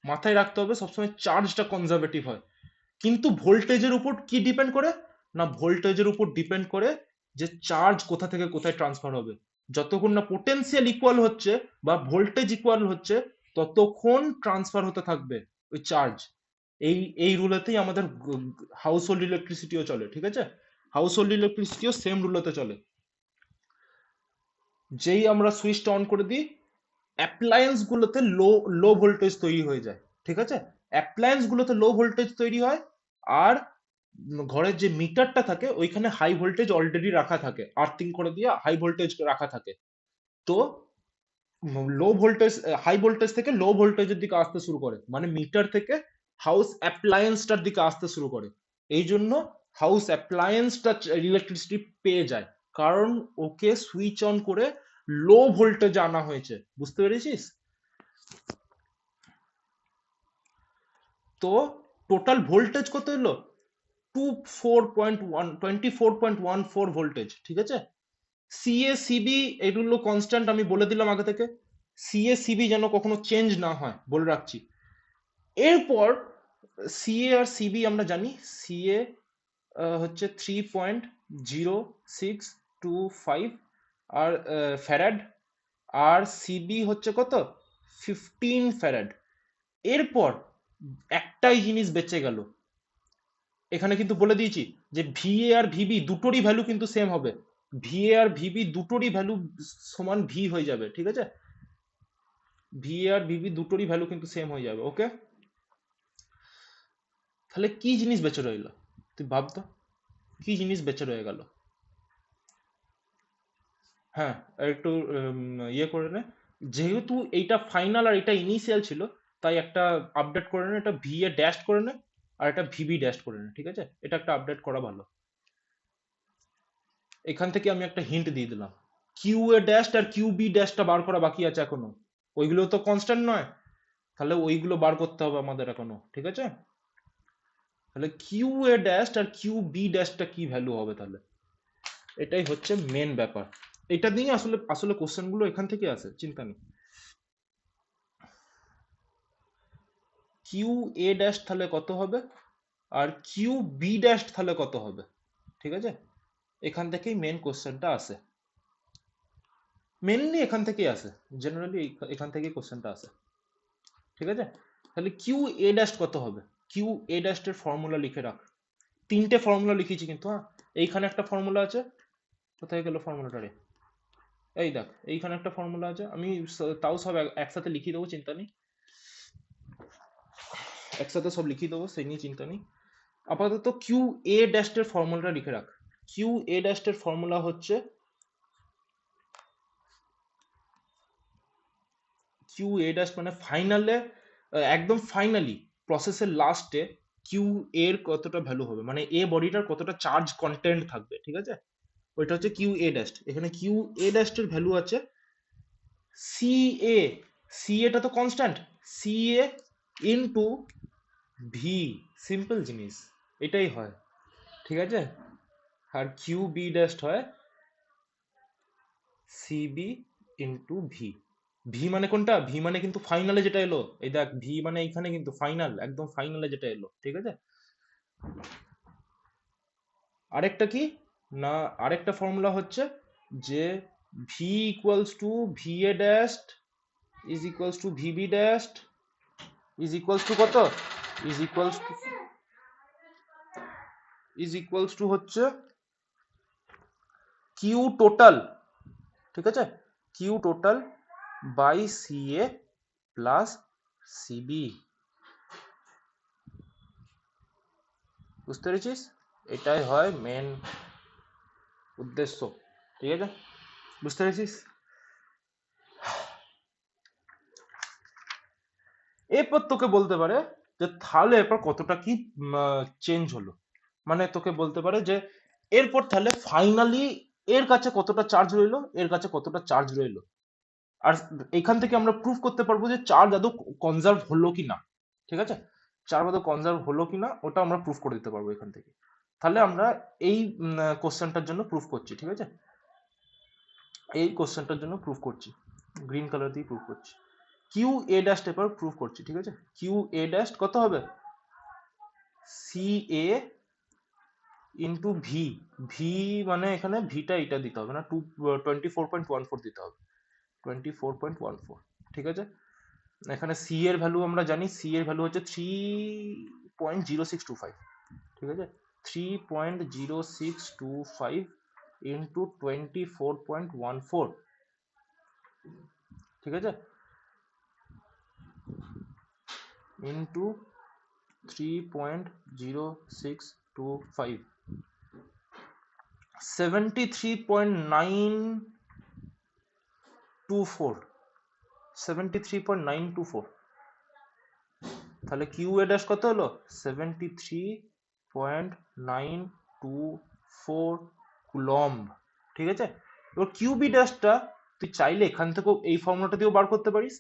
মাথায় রাখতে হবে সবসময় চার্জটা কনজারভেটিভ হয়। কিন্তু ভোল্টেজের উপর কি ডিপেন্ড করে? না, ভোল্টেজের উপর ডিপেন্ড করে যে চার্জ কোথা থেকে কোথায় ট্রান্সফার হবে। যতক্ষণ না পোটেনশিয়াল ইকুয়াল হচ্ছে বা ভোল্টেজ ইকুয়াল হচ্ছে, ততক্ষণ ট্রান্সফার হতে থাকবে ওই চার্জ। এই এই রুলেতেই আমাদের হাউস হোল্ড ইলেকট্রিসিটিও চলে, ঠিক আছে? হাউস হোল্ড ইলেকট্রিসিটিও সেম রুলেতে চলে। যেই আমরা সুইচটা অন করে দিই, অ্যাপ্লায়েন্স গুলোতে লো লো ভোল্টেজ তৈরি হয়ে যায়, ঠিক আছে? অ্যাপ্লায়েন্স গুলোতে লো ভোল্টেজ তৈরি হয়, আর ঘরের যে মিটারটা থাকে ওইখানে হাই ভোল্টেজ অলরেডি রাখা থাকে, আর্থিং করে দিয়ে হাই ভোল্টেজ রাখা থাকে। তো লো ভোল্টেজ হাই ভোল্টেজ থেকে লো ভোল্টেজের দিকে আসতে শুরু করে, মানে মিটার থেকে হাউস অ্যাপ্লায়েন্সটার দিকে আসতে শুরু করে। এই জন্য হাউস অ্যাপ্লায়েন্সটা ইলেকট্রিসিটি পেয়ে যায়, কারণ ওকে সুইচ অন করে লো ভোল্টেজ আনা হয়েছে। বুঝতে পেরেছিস? তো টোটাল ভোল্টেজ কত এলো? 24.14 ভোল্টেজ, ঠিক আছে? সিএসিবি এগুলো কনস্ট্যান্ট, আমি বলে দিলাম আগে থেকে। সিএসিবি যেন কখনো চেঞ্জ না হয়, বলে রাখছি। এরপর সিএ আর সিবি আমরা জানি। সিএ হচ্ছে 3.0625 আর ফ্যারাড, আর সিবি হচ্ছে কত? 15 ফ্যারাড। এরপর একটাই জিনিস বেঁচে গেল, এখানে কিন্তু বলে দিয়েছি যে ভিএ আর ভিবি দুটোরই ভ্যালু কিন্তু সেম হবে। ভিএ আর ভিবি দুটোরই ভ্যালু সমান ভি হয়ে যাবে, ঠিক আছে? ভিএ আর ভিবি দুটোরই ভ্যালু কিন্তু সেম হয়ে যাবে, ওকে? তাহলে কি জিনিস বেঁচে রইল? তুই ভাব তো, কি জিনিস বেঁচে রয়ে গেল? হ্যাঁ, আর একটু ইয়ে করে নে। যেহেতু এইটা ফাইনাল আর এটা ইনিশিয়াল ছিল, তাই একটা আপডেট করে নে, এটা ভি এ ড্যাশ করে নে, আর এটা ভিবি ড্যাশ করে নে, ঠিক আছে? এটা একটা আপডেট করা ভালো। এখান থেকে আমি একটা হিন্ট দিয়ে দিলাম, Q a dash R Q B ড্যাশটা বার করা বাকি আছে এখনো। ওইগুলো তো কনস্ট্যান্ট নয়, তাহলে ওইগুলো বার করতে হবে আমাদের এখনো, ঠিক আছে? তাহলে Q a dash R Q B ড্যাশটা কি ভ্যালু হবে তাহলে? এটাই হচ্ছে মেন ব্যাপার। এটা নিয়ে আসলে আসলে কোশ্চেন গুলো এখান থেকে আসে, চিন্তা নেই। কিউ এ ড্যাশ তাহলে কত হবে, আর কিউ বি ড্যাশ তাহলে কত হবে, ঠিক আছে? এখান থেকেই মেন কোশ্চেনটা আসে, মেনলি এখান থেকেই আসে, জেনারেলি এখান থেকেই কোশ্চেনটা আসে, ঠিক আছে? তাহলে কিউ এ ড্যাশ কত হবে? কিউ এ ড্যাশ এর ফর্মুলা লিখে রাখ। তিনটে ফর্মুলা লিখেছি কিন্তু, হ্যাঁ। এইখানে একটা ফর্মুলা আছে, কোথায় গেল ফর্মুলাটা রে? এই দেখ, এইখানে একটা ফর্মুলা আছে, আমি তাও সব একসাথে লিখিয়ে দেবো, চিন্তা নেই। একসাথে সব লিখিয়ে দেবো, সেই নিয়ে চিন্তা নেই। আপাতত কিউ এ ড্যাশ এর ফর্মুলাটা লিখে রাখ। কিউ এ ড্যাশ এর ফর্মুলা হচ্ছে, কিউ এ ড্যাশ মানে ফাইনালে, একদম ফাইনালি প্রসেসের লাস্টে কিউ এর কতটা ভ্যালু হবে, মানে এ বডিটার কতটা চার্জ কন্টেন্ট থাকবে, ঠিক আছে? ওইটা হচ্ছে কিউ এ ড্যাশ। এখানে কিউ এ ড্যাশ এর ভ্যালু আছে সি এ। সি এটা তো কনস্ট্যান্ট, সি এ ইনটু ভি, সিম্পল জিনিস, এটাই হয়, ঠিক আছে? আর কিউ বি ড্যাশ হয় সিবি ইন্টু ভি। ভি মানে কোনটা? ভি মানে কিন্তু ফাইনালে যেটা এলো, এই দেখ, ভি মানে এইখানে কিন্তু ফাইনাল, একদম ফাইনালে যেটা এলো, ঠিক আছে? আরেকটা কি, না, আরেকটা ফর্মুলা হচ্ছে যে V equals to V A dash is equals to VB dash is equals to কত? Is equals to, is equals to হচ্ছে কিউ টোটাল, ঠিক আছে? Q total by C A plus CB. বুঝতে পেরেছিস? এটাই হয় মেন উদ্দেশ্য, ঠিক আছে? বুঝতে পেরেছিস? এরপর তোকে বলতে পারে যে তাহলে এরপর কতটা কি চেঞ্জ হলো, মানে তোকে বলতে পারে যে এরপর তাহলে ফাইনালি এর কাছে কতটা চার্জ রইলো, এর কাছে কতটা চার্জ রইলো। আর এখান থেকে আমরা প্রুফ করতে পারবো যে চার্জ আদৌ কনজার্ভ হলো কি না, ঠিক আছে? চার্জ আদৌ কনজার্ভ হলো কি না ওটা আমরা প্রুফ করে দিতে পারবো এখান থেকে। তাহলে আমরা এই কোশ্চেনটার জন্য প্রুফ করছি, ঠিক আছে, এই কোশ্চেনটার জন্য প্রুফ করছি, গ্রিন কালার দিয়ে প্রুফ করছি, কিউ এ ড্যাশ এবার প্রুফ করছি, ঠিক আছে। কিউ এ ড্যাশ কত হবে, সি এ ইন্টু ভি, ভি মানে এখানে ভিটা এটা দিতে হবে না, 24.14 দিতে হবে, 24.14, ঠিক আছে। এখানে সি এর ভ্যালু আমরা জানি, সি এর ভ্যালু হচ্ছে 3.0625, ঠিক আছে, 3.0625 ইন্টু 24.14, ঠিক আছে, ইন্টু 3.0625, 73.924, 73.924, তাহলে কিউ এ ড্যাশ কত হলো, 73.924 কুলম্ব, ঠিক আছে। এবার কিউ বি ড্যাশটা তুই চাইলে এখান থেকেও এই ফর্মুলাটা দিয়েও বার করতে পারিস,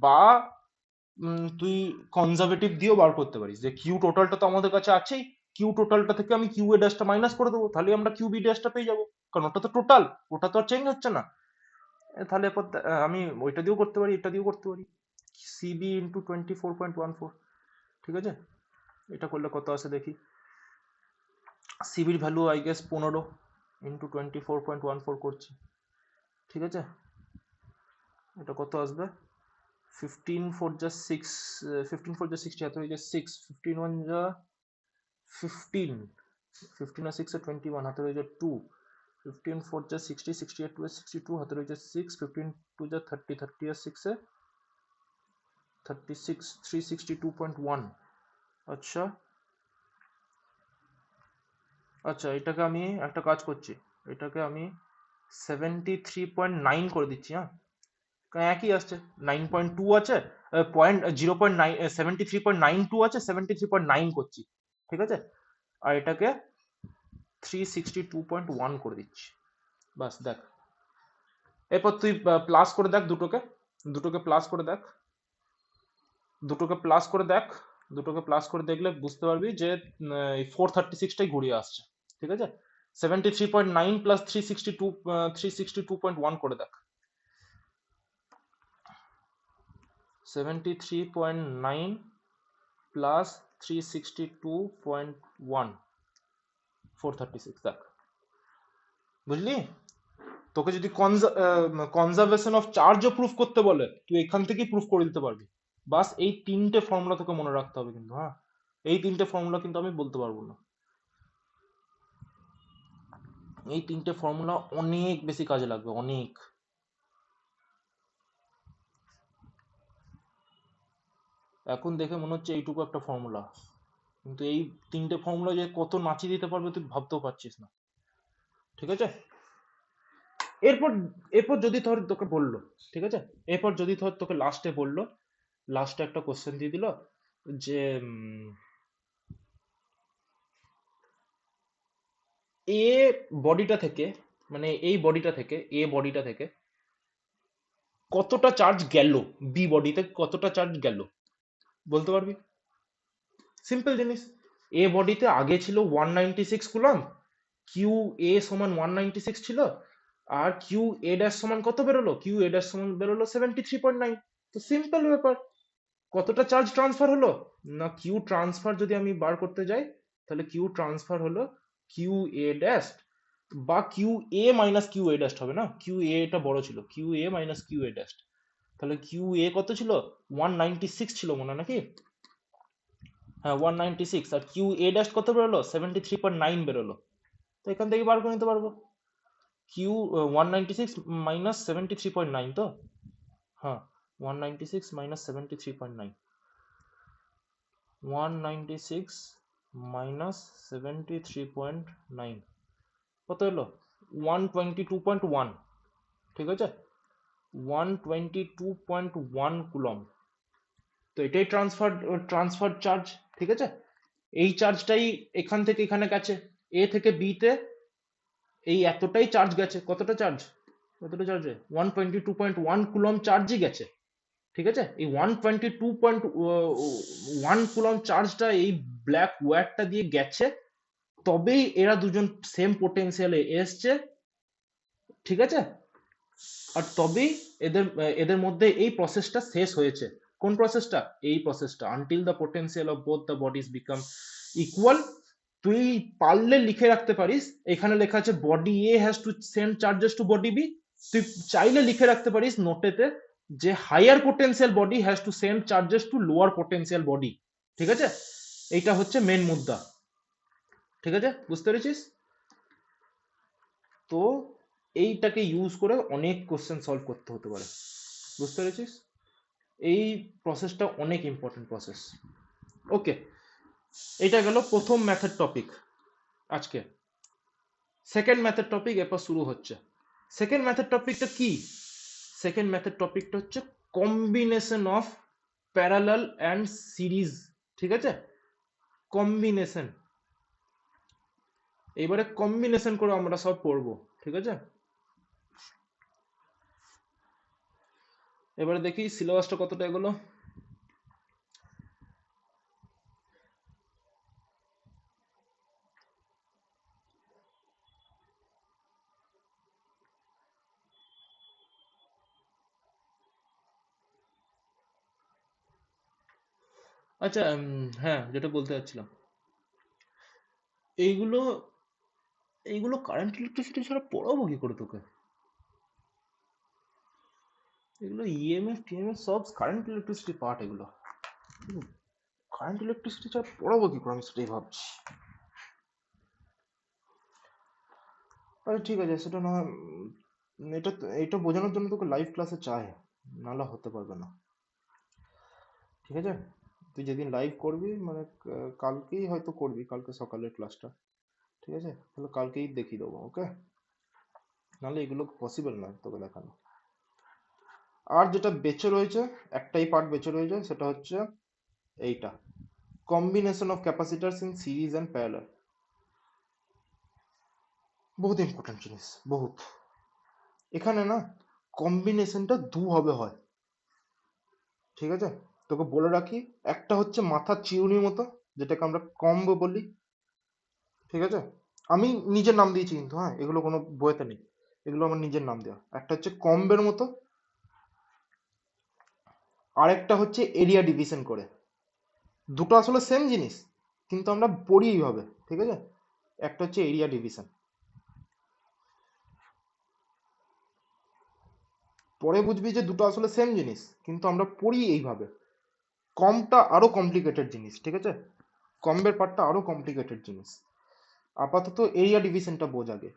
বা তুই কনজারভেটিভ দিয়েও বার করতে পারিস, যে কিউ টোটালটা তো আমাদের কাছে আছেই, কিউ টোটালটা থেকে আমি কিউ এ ড্যাশটা মাইনাস করে দেবো, তাহলে আমরা কিউ বি ড্যাশটা পেয়ে যাবো, কারণ ওটা তো টোটাল, ওটা তো আর চেঞ্জ হচ্ছে না। তাহলে এরপর আমি ওইটা দিয়েও করতে পারি, এটা দিয়েও করতে পারি, সিবি ইন্টু 24.14, ঠিক আছে। এটা করলে কত আসে দেখি, সিবির ভ্যালু আই গেস 15 ইন্টু 24.14 করছি, ঠিক আছে। এটা কত আসবে, 15 4 যা 6, 15 4 যা 60, হাতে হয়ে যায় 6, 15 1 যা 15, 15 আর 6 এ 21, হাতে রয়ে যায় 2, 15 4 যা 60, 60 আর 2 এ 62, হাতে রয়ে যায় 6, 15 2 যা 30, 30 আর 6 এ 36, 362.1। আচ্ছা আচ্ছা, এটাকে আমি একটা কাজ করছি, এটাকে আমি 73.9 করে দিচ্ছি, হ্যাঁ, কারণ একই আসছে, 9.2 আছে, পয়েন্ট 0.9, 73.92 আছে, 73.9 করছি, ঠিক আছে, আর এটাকে 362.1 করে দিচ্ছি, বাস দেখ। এরপর তুই প্লাস করে দেখ দুটোকে, দুটোকে প্লাস করে দেখ, দুটোকে প্লাস করে দেখ, দুটোকে প্লাস করে দেখলে বুঝতে পারবি যে 436টাই ঘুরিয়ে আসছে, ঠিক আছে। 73.9 প্লাস 362.1 করে দেখ, 73.9 প্লাস 362.1, 436, দেখ, বুঝলি। তোকে যদি কনজারভেশন অফ চার্জও প্রুফ করতে বলে, তুই এখান থেকেই প্রুফ করে দিতে পারবি, বাস এই তিনটে ফর্মুলা তোকে মনে রাখতে হবে কিন্তু, হ্যাঁ, এই তিনটে ফর্মুলা কিন্তু আমি বলতে পারবো না, এই তিনটে ফর্মুলা অনেক বেশি কাজে লাগবে, অনেক। এখন দেখে মনে হচ্ছে এইটুকু একটা ফর্মুলা, কিন্তু এই তিনটে ফর্মুলা যে কত নাচিয়ে দিতে পারবে তুই ভাবতেও পারছিস না, ঠিক আছে। এরপর এরপর যদি ধর তোকে বললো, ঠিক আছে, এরপর যদি ধর তোকে লাস্টে বললো, লাস্টে একটা কোশ্চেন দিয়ে দিল যে এ বডিটা থেকে, মানে এই বডিটা থেকে, এ বডিটা থেকে কতটা চার্জ গেল, বি বডিতে কতটা চার্জ গেল, বলতে পারবি। সিম্পল জিনিস, এ বডিতে আগে ছিল 196 কুলম্ব, কিউ এ সমান 196 ছিল, আর কিউ এ ড্যাশ সমান কত বেরোলো, কিউ এ ড্যাশ সমান বেরোলো 73.9, তো সিম্পল ব্যাপার, কতটা চার্জ ট্রান্সফার হলো না, কিউ ট্রান্সফার যদি আমি বার করতে যাই, তাহলে কিউ ট্রান্সফার হলো কিউ এ ড্যাশ বা Q A minus Q a dash হবে না, কিউ এ এটা বড় ছিল, Q A minus Q a dash, তাহলে কিউ এ কত ছিল, 196 ছিল মনে হয় নাকি, হ্যাঁ 196, আর কিউ এ ড্যাশ কত বেরোলো, 73.9 বেরোলো, তো এখান থেকে বার করে নিতে পারবো, কিউ 196 মাইনাস 73.9, তো হ্যাঁ 196 মাইনাস 73.9, 196 মাইনাস 73.9 কত হলো, 122.1, ঠিক আছে, 122.1 কুলম, তো এটাই ট্রান্সফার চার্জ, ঠিক আছে। এই চার্জটাই এখান থেকে এখানে গেছে, এ থেকে বি তে এই এতটাই চার্জ গেছে, কতটা চার্জ, কতটা চার্জে 122.1 কুলম চার্জই গেছে, ঠিক আছে। এই 122.1 কুলম চার্জটা এই ব্ল্যাক ওয়্যারটা দিয়ে গেছে, তবেই এরা দুজন সেম পোটেনশিয়ালে এসছে, ঠিক আছে, আর তবেই এদের এদের মধ্যে এই প্রসেসটা শেষ হয়েছে। কোন প্রসেসটা? এই প্রসেসটা, until the potential of both the bodies become equal. তুই পারলে লিখে রাখতে পারিস, এখানে লেখা আছে body A has to send charges to body B. তুই চাইলে লিখে রাখতে পারিস নোটেতে যে higher potential body has to send charges to lower potential body, ঠিক আছে? এইটা হচ্ছে মেন মুদ্রা, ঠিক আছে, বুঝতে পেরেছিস? তো এইটাকে ইউজ করে অনেক কোশ্চেন সলভ করতে হতে পারে, বুঝতে পেরেছিস? এই প্রসেসটা অনেক ইম্পর্টেন্ট প্রসেস। ওকে, এটা গেল প্রথম ম্যাথড টপিক আজকে। সেকেন্ড ম্যাথড টপিক এরপর শুরু হচ্ছে। সেকেন্ড ম্যাথড টপিকটা কি? সেকেন্ড ম্যাথড টপিকটা হচ্ছে combination of parallel and series, ঠিক আছে? কম্বিনেশন, এবারে কম্বিনেশন করে আমরা সব পড়বো, ঠিক আছে? এবারে দেখি সিলেবাসটা কতটা এগুলো। আচ্ছা, হ্যাঁ, যেটা বলতে চাচ্ছিলাম, এইগুলো এইগুলো কারেন্ট ইলেকট্রিসিটি ছাড়া পড়াবো কি করে তোকে? এগুলো ইএমএফ টিএমএফ সব কারেন্ট ইলেকট্রিসিটি পার্ট, এগুলো কারেন্ট ইলেকট্রিসিটি ছাড়া পড়াবো কি করে, আমি সেটাই ভাবছি। আরে ঠিক আছে, সেটা না হয়, এটা এটা বোঝানোর জন্য তোকে লাইভ ক্লাসে চাই, নাহলে হতে পারবে না, ঠিক আছে? তুই যেদিন লাইভ করবি মানে কালকেই হয়তো করবি, কালকে সকালের ক্লাসটা, ঠিক আছে? তাহলে কালকেই দেখিয়ে দেবো, ওকে? নাহলে এগুলো পসিবল নয় তোকে দেখানো। আর যেটা বেঁচে রয়েছে, একটাই পার্ট বেঁচে রয়েছে, সেটা হচ্ছে এইটা, combination of capacitors in series and parallel. বহুত ইম্পর্টেন্ট জিনিস, বহুত। এখানে না কম্বিনেশনটা দুভাবে হয়, ঠিক আছে? তোকে বলে রাখি, একটা হচ্ছে মাথার চিরুনির মতো, যেটাকে আমরা কম্ব বলি, ঠিক আছে? আমি নিজের নাম দিয়েছি কিন্তু, হ্যাঁ, এগুলো কোনো বইতে নেই, এগুলো আমার নিজের নাম দেওয়া। একটা হচ্ছে কম্বের মতো, আরেকটা হচ্ছে এরিয়া ডিভিশন করে। দুটো আসলে সেম জিনিস, কিন্তু আমরা পড়ি এইভাবে, ঠিক আছে? একটা হচ্ছে এরিয়া ডিভিশন, পরে বুঝবি যে দুটো আসলে সেম জিনিস, কিন্তু আমরা পড়ি এইভাবে। কমটা আরো কমপ্লিকেটেড জিনিস, ঠিক আছে? কম্বের পার্টটা আরো কমপ্লিকেটেড জিনিস। আপাতত এরিয়া ডিভিশনটা বোঝ আগে।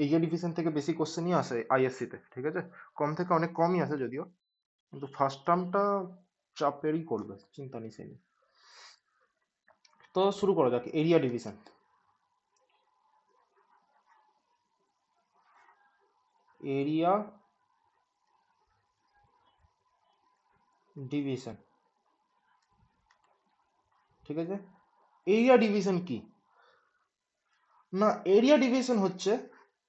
এরিয়া ডিভিশন থেকে বেশি কোশ্চেনই আসে আইএসসি তে, ঠিক আছে? কম থেকে অনেক কমই আসে যদিও, কিন্তু ফার্স্ট টার্মটা চাপেরই করবে, চিন্তা নেই সেই নিয়ে। তো শুরু করা যাক, এরিয়া ডিভিশন। এরিয়া ডিভিশন, ঠিক আছে? এরিয়া ডিভিশন কি? না, এরিয়া ডিভিশন হচ্ছে,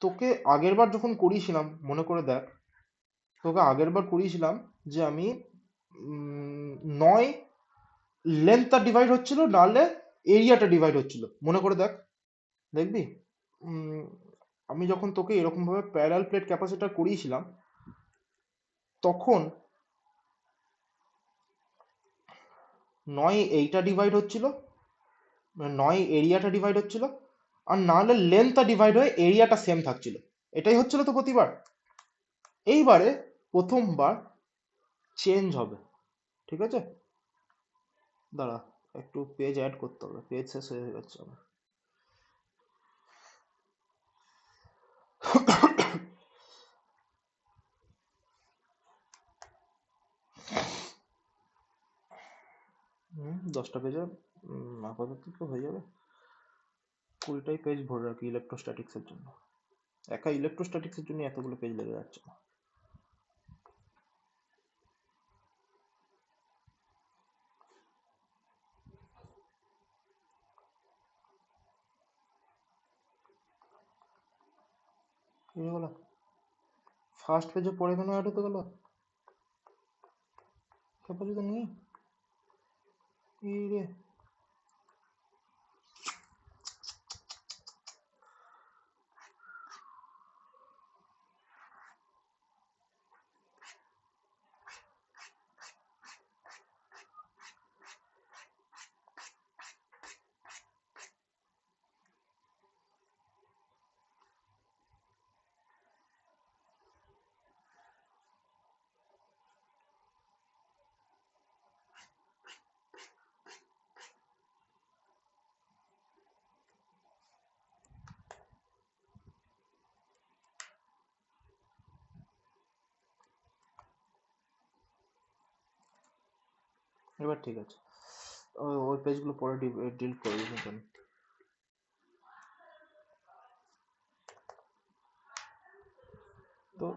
তোকে আগেরবার যখন করিয়েছিলাম মনে করে দেখ, তোকে আগেরবার করিয়েছিলাম যে আমি 9 লেন্থটা ডিভাইড হচ্ছিল, নাহলে এরিয়াটা ডিভাইড হচ্ছিল, মনে করে দেখ, দেখবি। উম, আমি যখন তোকে এরকম ভাবে প্যারাল প্লেট ক্যাপাসিটর করিয়েছিলাম, তখন 9 এইটা ডিভাইড হচ্ছিল, 9 এরিয়াটা ডিভাইড হচ্ছিল, আর নাহলে লেন্থটা ডিভাইড হয়ে এরিয়াটা সেম থাকছিল। এটাই হচ্ছিল তো প্রতিবার। এইবারে প্রথমবার চেঞ্জ হবে, ঠিক আছে? দাঁড়া, একটু পেজ অ্যাড করতে হবে, পেজ শেষ হয়ে যাচ্ছে আমার। হুম, 10টা পেজে আপাতত তো হয়ে যাবে। 20টাই পেজ ভরে রাখি ইলেকট্রোস্ট্যাটিক্সের জন্য। একা ইলেকট্রোস্ট্যাটিক্সের জন্য এতগুলো পেজ লেগে যাচ্ছে না। কি হয়ে গেল? ফার্স্ট পেজে পড়ে কেন অ্যাড হতে গেল? ক্যাপাসিটি নেই, এই রে। এবার ঠিক আছে, ওই পেজগুলো পরে ডিলিট করে দিবেন কেন? তো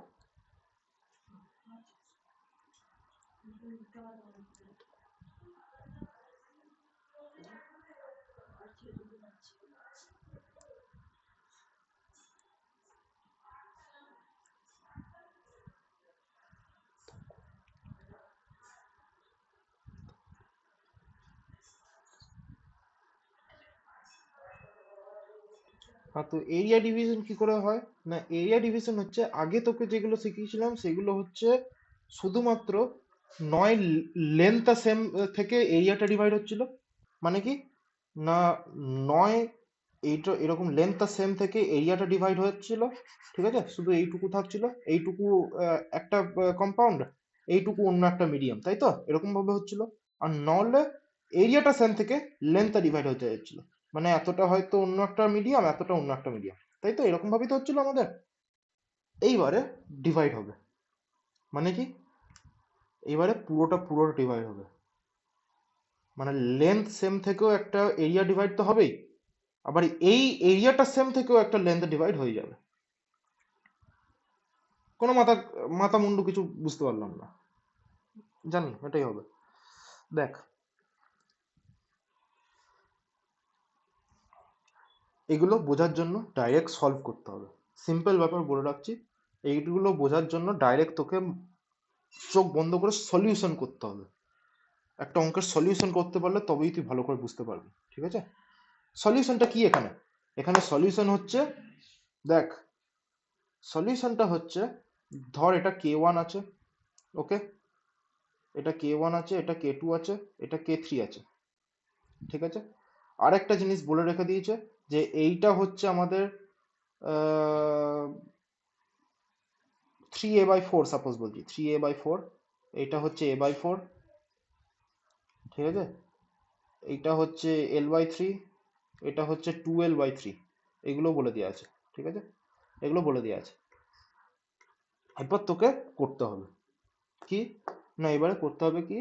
হ্যাঁ, তো এরিয়া ডিভিশন কি করে হয় না, এরিয়া ডিভিশন হচ্ছে আগে তোকে যেগুলো শিখিয়েছিলাম সেগুলো হচ্ছে শুধুমাত্র নয় লেন্থ সেম থেকে এরিয়াটা ডিভাইড হচ্ছিল। মানে কি না, নয় এইটা এরকম লেন্থ সেম থেকে এরিয়াটা ডিভাইড হচ্ছিল, ঠিক আছে, শুধু এইটুকু থাকছিল, এইটুকু একটা কম্পাউন্ড, এইটুকু অন্য একটা মিডিয়াম, তাই তো এরকম ভাবে হচ্ছিল। আর নহলে এরিয়াটা সেম থেকে লেন্থটা ডিভাইড হতে যাচ্ছিল, মানে এতটা হয়তো অন্য একটা মিডিয়াম, এতটা অন্য একটা মিডিয়াম, তাই তো এরকম ভাবেই তো হচ্ছিল আমাদের। এইবারে ডিভাইড হবে, মানে কি এইবারে পুরোটা ডিভাইড হবে, মানে লেন্থ সেম থেকেও একটা এরিয়া ডিভাইড তো হবেই, আবার এই এরিয়াটা সেম থেকেও একটা লেন্থ ডিভাইড হয়ে যাবে। কোনো মাথা মাথা মুন্ডু কিছু বুঝতে পারলাম না, জানি এটাই হবে। দেখ, এগুলো বোঝার জন্য ডাইরেক্ট সলভ করতে হবে, সিম্পল ব্যাপার বলে রাখছি। এইগুলো বোঝার জন্য ডাইরেক্ট তোকে চোখ বন্ধ করে সলিউশন করতে হবে, একটা অঙ্কের সলিউশন করতে পারলে তবেই তুই ভালো করে বুঝতে পারবি, ঠিক আছে। সলিউশনটা কি এখানে, এখানে সলিউশন হচ্ছে, দেখ সলিউশনটা হচ্ছে, ধর এটা K1 আছে, ওকে, এটা K1 আছে, এটা K2 আছে, এটা K3 আছে, ঠিক আছে। আরেকটা জিনিস বলে রেখে দিয়েছে যে এইটা হচ্ছে আমাদের 3a/4, সাপোজ বলছি 3a/4, এইটা হচ্ছে a/4, ঠিক আছে, এইটা হচ্ছে l/3, এটা হচ্ছে 2l/3, এগুলো বলে দেওয়া আছে, ঠিক আছে, এগুলো বলে দেওয়া আছে। এরপর তোকে করতে হবে কি না, এবারে করতে হবে কি,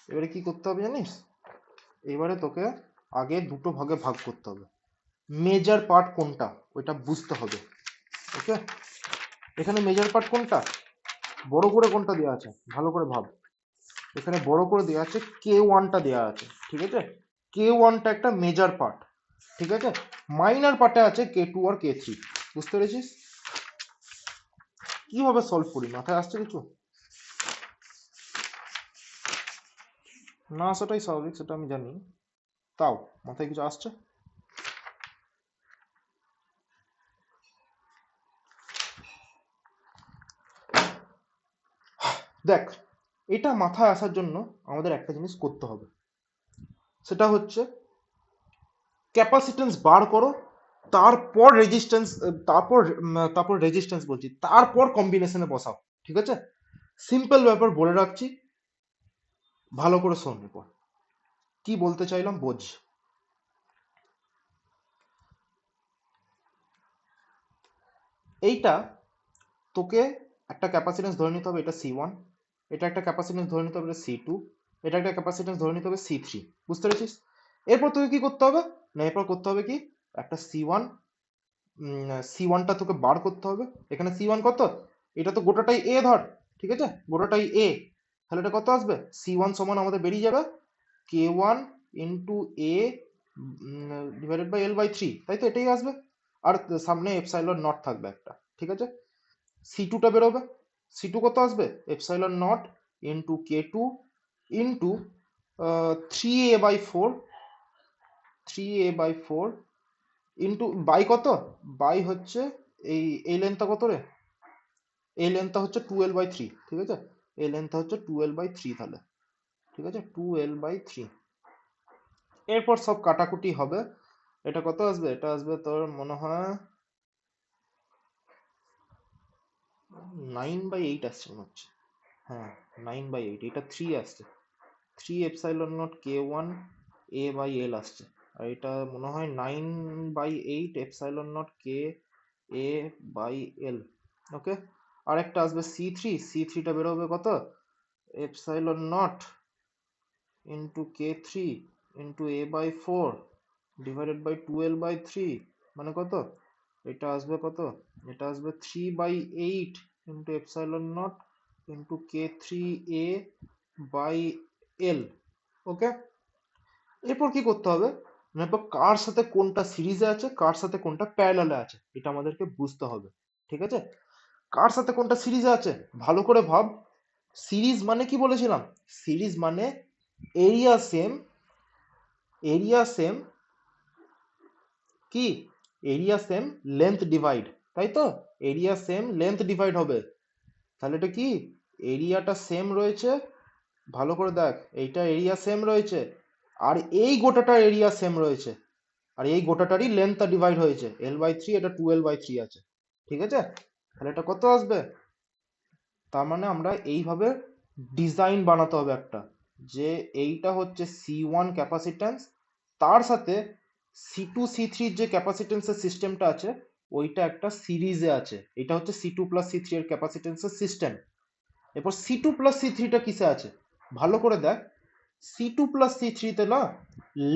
এবারে কি করতে হবে জানিস, এবারে তোকে আগে দুটো ভাগে ভাগ করতে হবে, মেজর পার্ট কোনটা ওইটা বুঝতে হবে, ওকে। এখানে মেজর পার্ট কোনটা, বড় করে কোনটা দেওয়া আছে ভালো করে ভাব, এখানে বড় করে দেওয়া আছে K1টা দেওয়া আছে, ঠিক আছে, K1টা একটা মেজর পার্ট, ঠিক আছে, মাইনর পার্টে আছে K2 আর K3, বুঝতে পেরেছিস। কিভাবে সলভ করি, মাথায় আসছে কিছু? না আসাটাই স্বাভাবিক, সেটা আমি জানি, তাও মাথায় কিছু আসছে। দেখ, এটা মাথায় আসার জন্য আমাদের একটা জিনিস করতে হবে, সেটা হচ্ছে ক্যাপাসিটেন্স বার করো, তারপর রেজিস্ট্যান্স, তারপর রেজিস্ট্যান্স বলছি, তারপর কম্বিনেশনে বসাও, ঠিক আছে। সিম্পল ব্যাপার বলে রাখছি, ভালো করে শোন, এরপর কি বলতে চাইলাম বোঝ। এইটা তোকে একটা ক্যাপাসিটেন্স ধরে নিতে হবে, এটা C1, এটা একটা ক্যাপাসিটেন্স ধরে নিতে হবে, এটা C2, এটা একটা ক্যাপাসিটেন্স ধরে নিতে হবে C3, বুঝতে পেরেছিস। এরপর তোকে কি করতে হবে না, এরপর করতে হবে কি, একটা C1টা তোকে বার করতে হবে। এখানে C1 কত, এটা তো গোটাটাই A ধর, ঠিক আছে, গোটাটাই A, তাহলে এটা কত আসবে, C1 সমান আমাদের বেরিয়ে যাবে K1 into A divided by L/3, তাই তো এটাই আসবে। আর সামনে এপসাইলন নট থাকবে একটা, ঠিক আছে। C2টা বেরোবে, C2 কত আসবে, epsilon not into K2 into 3a/4, 3a/4 into by কত, বাই হচ্ছে এই এই লেন্থটা কত রে, এই লেন্থটা হচ্ছে 2l/3, ঠিক আছে, এই লেন্থটা হচ্ছে 2l/3 তাহলে, ঠিক আছে, 2l/3। এরপর সব কাটাকুটি হবে, এটা কত আসবে, এটা আসবে তোর মনে হয় 9/8 আসছে মনে হচ্ছে, হ্যাঁ 9/8, এটা 3 আসছে, 3 ε0 K1 A/L আসছে, আর এটা মনে হয় 9/8 ε0 K এ বাই এল। ওকে, আর একটা আসবে সি থ্রিটা বেরোবে কত, এপসাইলন নট ইন্টু কে3 ইন্টু a/4 ডিভাইডেড বাই 12/3, মানে কত, এটা আসবে কত, এটা আসবে 3/8 ইন্টু এপসাইলন নট ইন্টু কে3 a/l। ওকে, এরপর কি করতে হবে, এরপর কার সাথে কোনটা সিরিজে আছে কার সাথে কোনটা প্যারালালে আছে এটা আমাদেরকে বুঝতে হবে। ঠিক আছে, কার সাথে কোনটা সিরিজে আছে ভালো করে ভাব। সিরিজ মানে কি বলেছিলাম, সিরিজ মানে এরিয়া সেম, এরিয়া সেম কি, এরিয়া সেম লেন্থ ডিভাইড, তাই তো, এরিয়া সেম লেন্থ ডিভাইড হবে। তাহলে এটা কি, এরিয়াটা সেম রয়েছে, ভালো করে দেখ, এইটা এরিয়া সেম রয়েছে, আর এই গোটাটার এরিয়া সেম রয়েছে, আর এই গোটাটারই লেন্থটা ডিভাইড হয়েছে l/3, এটা 12/3 আছে। ঠিক আছে, তাহলে এটা কত আসবে, তার মানে আমরা এইভাবে ডিজাইন বানাতে হবে একটা, যে এইটা হচ্ছে C1 ক্যাপাসিট্যান্স, তার সাথে C2 C3 যে ক্যাপাসিট্যান্সের সিস্টেমটা আছে ওইটা একটা সিরিজে আছে, এটা হচ্ছে C2 প্লাস C3 এর ক্যাপাসিট্যান্সের সিস্টেম। এরপর C2 প্লাস C3টা কিসে আছে ভালো করে দেখ, C2 প্লাস C3 তে না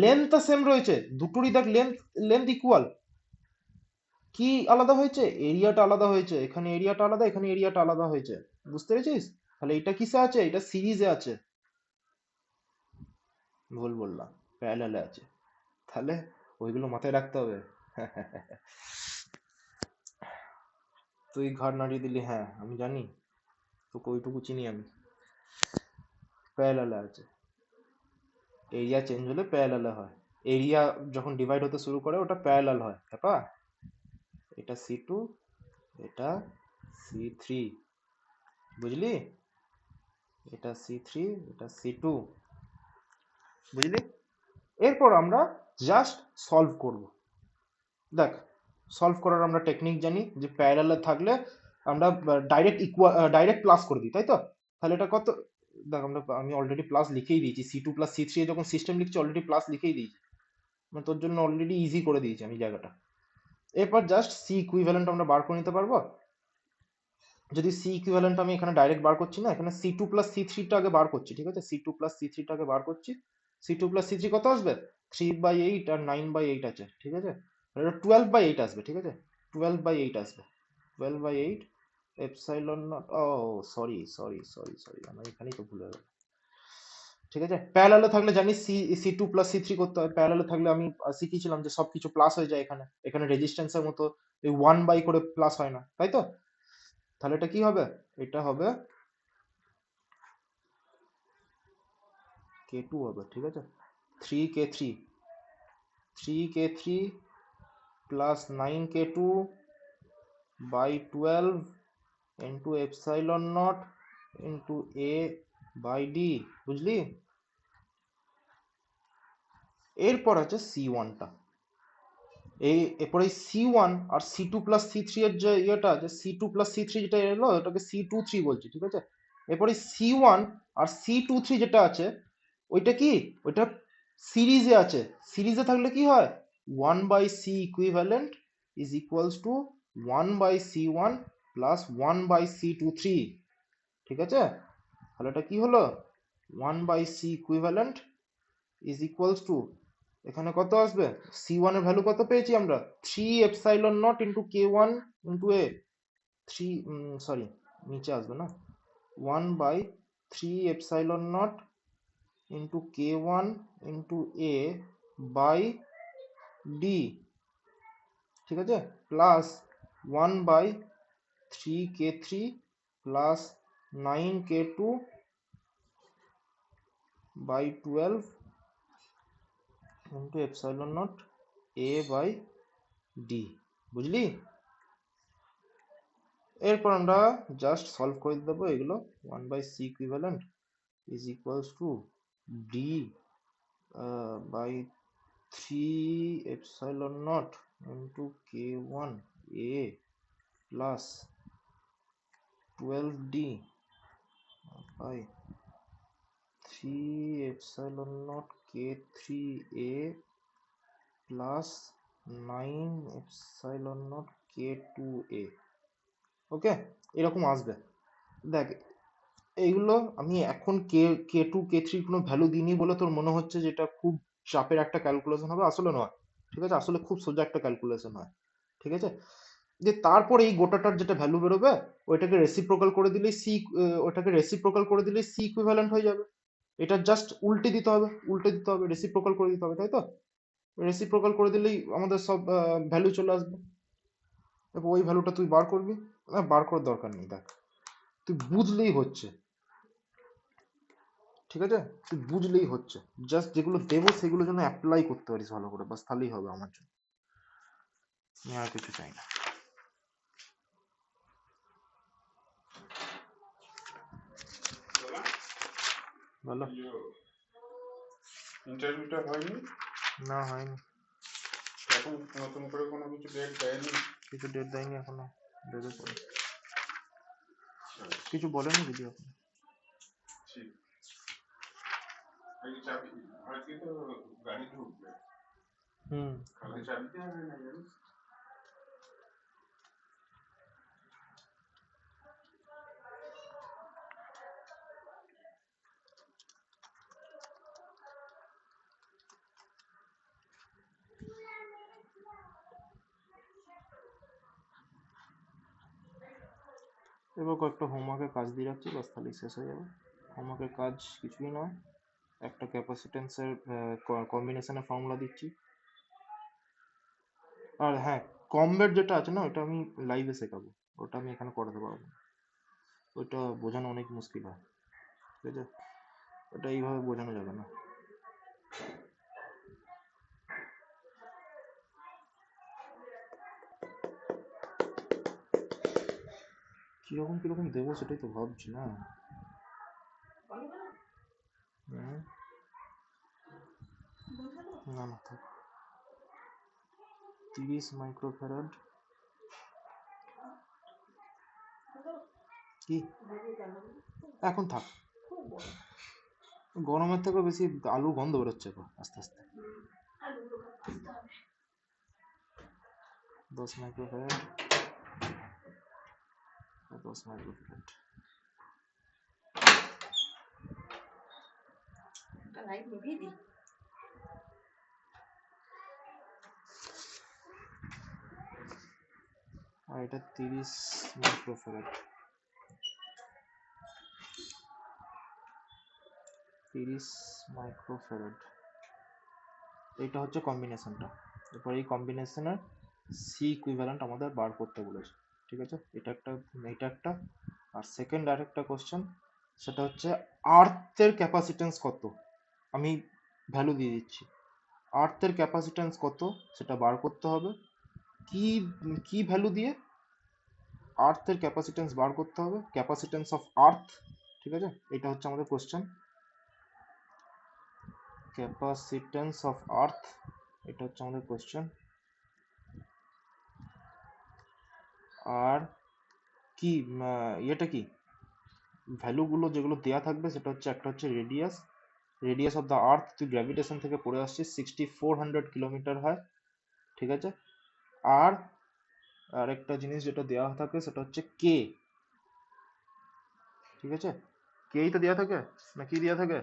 লেন্থটা সেম রয়েছে, দুটোরই দেখ লেন্থ, লেন্থ ইকুয়াল, কি আলাদা হয়েছে, এরিয়াটা আলাদা হয়েছে, এখানে এরিয়াটা আলাদা, এখানে এরিয়াটা আলাদা হয়েছে, বুঝতে পেরেছিস, তাহলে এটা কিসে আছে, এটা সিরিজে আছে, ভুল বললাম, প্যারালালে আছে, তাহলে ওইগুলো মাথায় রাখতে হবে। তুই ঘাড় নাড়িয়ে দিলি, হ্যাঁ আমি জানি, তোকে ওইটুকু চিনি আমি, প্যারালালে আছে, এরিয়া চেঞ্জ হলে প্যারালালে হয়, এরিয়া যখন ডিভাইড হতে শুরু করে ওটা প্যারালাল হয়, হ্যাঁ, এটা C2, এটা C3, বুঝলি, এটা C3, এটা C2, বুঝলি। এরপর আমরা জাস্ট সলভ করব। দেখ, সলভ করার আমরা টেকনিক জানি, যে প্যারালালে থাকলে আমরা ডাইরেক্ট ডাইরেক্ট প্লাস করে দিই, তাই তো, তাহলে এটা কত, দেখ আমি অলরেডি প্লাস লিখেই দিয়েছি, C2 প্লাস C3 যখন সিস্টেম লিখছি অলরেডি প্লাস লিখেই দিয়েছি, মানে তোর জন্য অলরেডি ইজি করে দিয়েছি আমি জায়গাটা। এরপর জাস্ট সি ইকুইভ্যালেন্ট আমরা বার করে নিতে পারবো, যদি সি ইকুইভ্যালেন্ট আমি এখানে ডাইরেক্ট বার করছি না, এখানে C2 প্লাস C3টা আগে বার করছি, ঠিক আছে, C2 প্লাস C3টা আগে বার করছি, C2 প্লাস C3 কত আসবে, 3/8 আর 9/8 আছে, ঠিক আছে, এটা 12/8 আসবে, ঠিক আছে, 12/8 আসবে, 12/8 এপসাইলন নট, ও সরি সরি সরি সরি, আমি এখানেই তো ভুলে গেলাম। ঠিক আছে, প্যারালালে থাকলে জানিস C2 প্লাস C3 করতে হয়, প্যারালালে থাকলে আমি শিখেছিলাম যে সবকিছু প্লাস হয়ে যায়, এখানে এখানে রেজিস্ট্যান্সের মতো এই 1 করে প্লাস হয় না, তাই তো, তাহলে এটা কি হবে, এটা হবে K2 হবে, ঠিক আছে, 3K3, 3K3 plus 9K2 by 12 into epsilon not into A/D, বুঝলি। এরপর আছে C1টা, এরপরে C1 আর C2 প্লাস C3 এর যে ইয়েটা আছে, C2 প্লাস C3 যেটা এলো ওটাকে C23 বলছি, ঠিক আছে, এরপরে C1 আর C23 যেটা আছে ওইটা কি, ওইটা সিরিজে আছে, সিরিজে থাকলে কি হয়, 1/C equivalent is equals two 1/C1 plus 1/C23, ঠিক আছে, তাহলে এটা কি হলো, 1/C equivalent is equals two, এখানে কত আসবে, C1 এর ভ্যালু কত পেয়েছি আমরা, 3 epsilon not into K1 into A, 3, sorry নিচে আসবে না, 1/3 epsilon not into K1 into A by D, ঠিক আছে, plus 1/3K3 plus 9K2 by 12 into epsilon nought A by D, বুঝলি। এরপর আমরা জাস্ট সলভ করে দেবো এগুলো, 1/C equivalent is equals to D by 3 epsilon not into K1 A plus 12D by 3 epsilon nought K3 A plus 9 epsilon nought K2A, okay, এরকম আসবে। দেখ, এইগুলো আমি এখন K2 K3 কোনো ভ্যালু দিইনি বলে তোর মনে হচ্ছে যেটা খুব চাপের একটা ক্যালকুলেশন হবে, আসলে নয়। ঠিক আছে, আসলে খুব সোজা একটা ক্যালকুলেশন হয়। ঠিক আছে, যে তারপরে এই গোটাটার যেটা ভ্যালু বেরোবে ওইটাকে রেসিপ্রোকাল করে দিলেই সি ইকুইভ্যালেন্ট হয়ে যাবে। এটা জাস্ট উল্টে দিতে হবে, রেসিপ্রোকাল করে দিতে হবে, তাই তো? রেসিপ্রোকাল করে দিলেই আমাদের সব ভ্যালু চলে আসবে। এবার ওই ভ্যালুটা তুই বার করবি। না, বার করার দরকার নেই, দেখ তুই বুঝলেই হচ্ছে। ঠিক আছে, তুই বুঝলেই হচ্ছে। জাস্ট যেগুলো দেবো সেগুলো যেন অ্যাপ্লাই করতে পারিস ভালো করে, বাস তাহলেই হবে আমার জন্য। আমি আর কিছু চাই না। বলো। ইন্টারভিউটা হয়নি? না, হয়নি। এখন নতুন করে কোনো কিছু ডেট দেয়নি? কিছু ডেট দেয়নি এখনো, দেবে পরে। কিছু বলেনি দিদি এখন। ঠিক। এই চাবি আজকে তো গাড়ি ঢুকবে, কালকে চাবিতে হবে না জানিস? এবার কয়েকটা হোমওয়ার্কের কাজ দিয়ে রাখছি, বাস তাহলেই শেষ হয়ে যাবে। হোমওয়ার্কের কাজ কিছুই নয়, একটা ক্যাপাসিটেন্সের কম্বিনেশনের ফর্মুলা দিচ্ছি। আর হ্যাঁ, কমবেট যেটা আছে না, ওটা আমি লাইভে শেখাবো, ওটা আমি এখানে করাতে পারবো না। ওটা বোঝানো অনেক মুশকিল হয়। ঠিক আছে, ওটা এইভাবে বোঝানো যাবে না। কিরকম কিরকম দেবো সেটাই তো ভাবছি না। না না, থাক। 30 মাইক্রোফ্যারাড কি এখন থাক, গরমের থেকে বেশি আলু গন্ধ বেরোচ্ছে তো আস্তে আস্তে। 10 মাইক্রোফ্যারাড, 10 মাইক্রোফ্যারাড। আর এটা 30 মাইক্রোফ্যারাড, 30 মাইক্রোফ্যারাড। এইটা হচ্ছে কম্বিনেশনটা। এরপর এই কম্বিনেশনের সি ইকুইভ্যালেন্ট আমাদের বার করতে বলেছে। ঠিক আছে, এটা একটা। আর সেকেন্ড আরেকটা কোশ্চেন, সেটা হচ্ছে আর্থের ক্যাপাসিটেন্স কত। আমি ভ্যালু দিয়ে দিচ্ছি, আর্থের ক্যাপাসিটেন্স কত সেটা বার করতে হবে। কি কি ভ্যালু দিয়ে আর্থের ক্যাপাসিটেন্স বার করতে হবে, ক্যাপাসিটেন্স অফ আর্থ। ঠিক আছে, এটা হচ্ছে আমাদের কোশ্চেন, ক্যাপাসিটেন্স অফ আর্থ, এটা হচ্ছে আমাদের কোশ্চেন। আর কি এটা কি ভ্যালুগুলো যেগুলো দেয়া থাকবে সেটা হচ্ছে, একটা হচ্ছে রেডিয়াস অফ দ্য আর্থ, তুই গ্র্যাভিটেশন থেকে পড়ে আসছিস 6400 কিলোমিটার হয়। ঠিক আছে, আর আরেকটা জিনিস যেটা দেওয়া থাকে সেটা হচ্ছে কে। ঠিক আছে, কেই তো দেওয়া থাকে না, কি দেওয়া থাকে?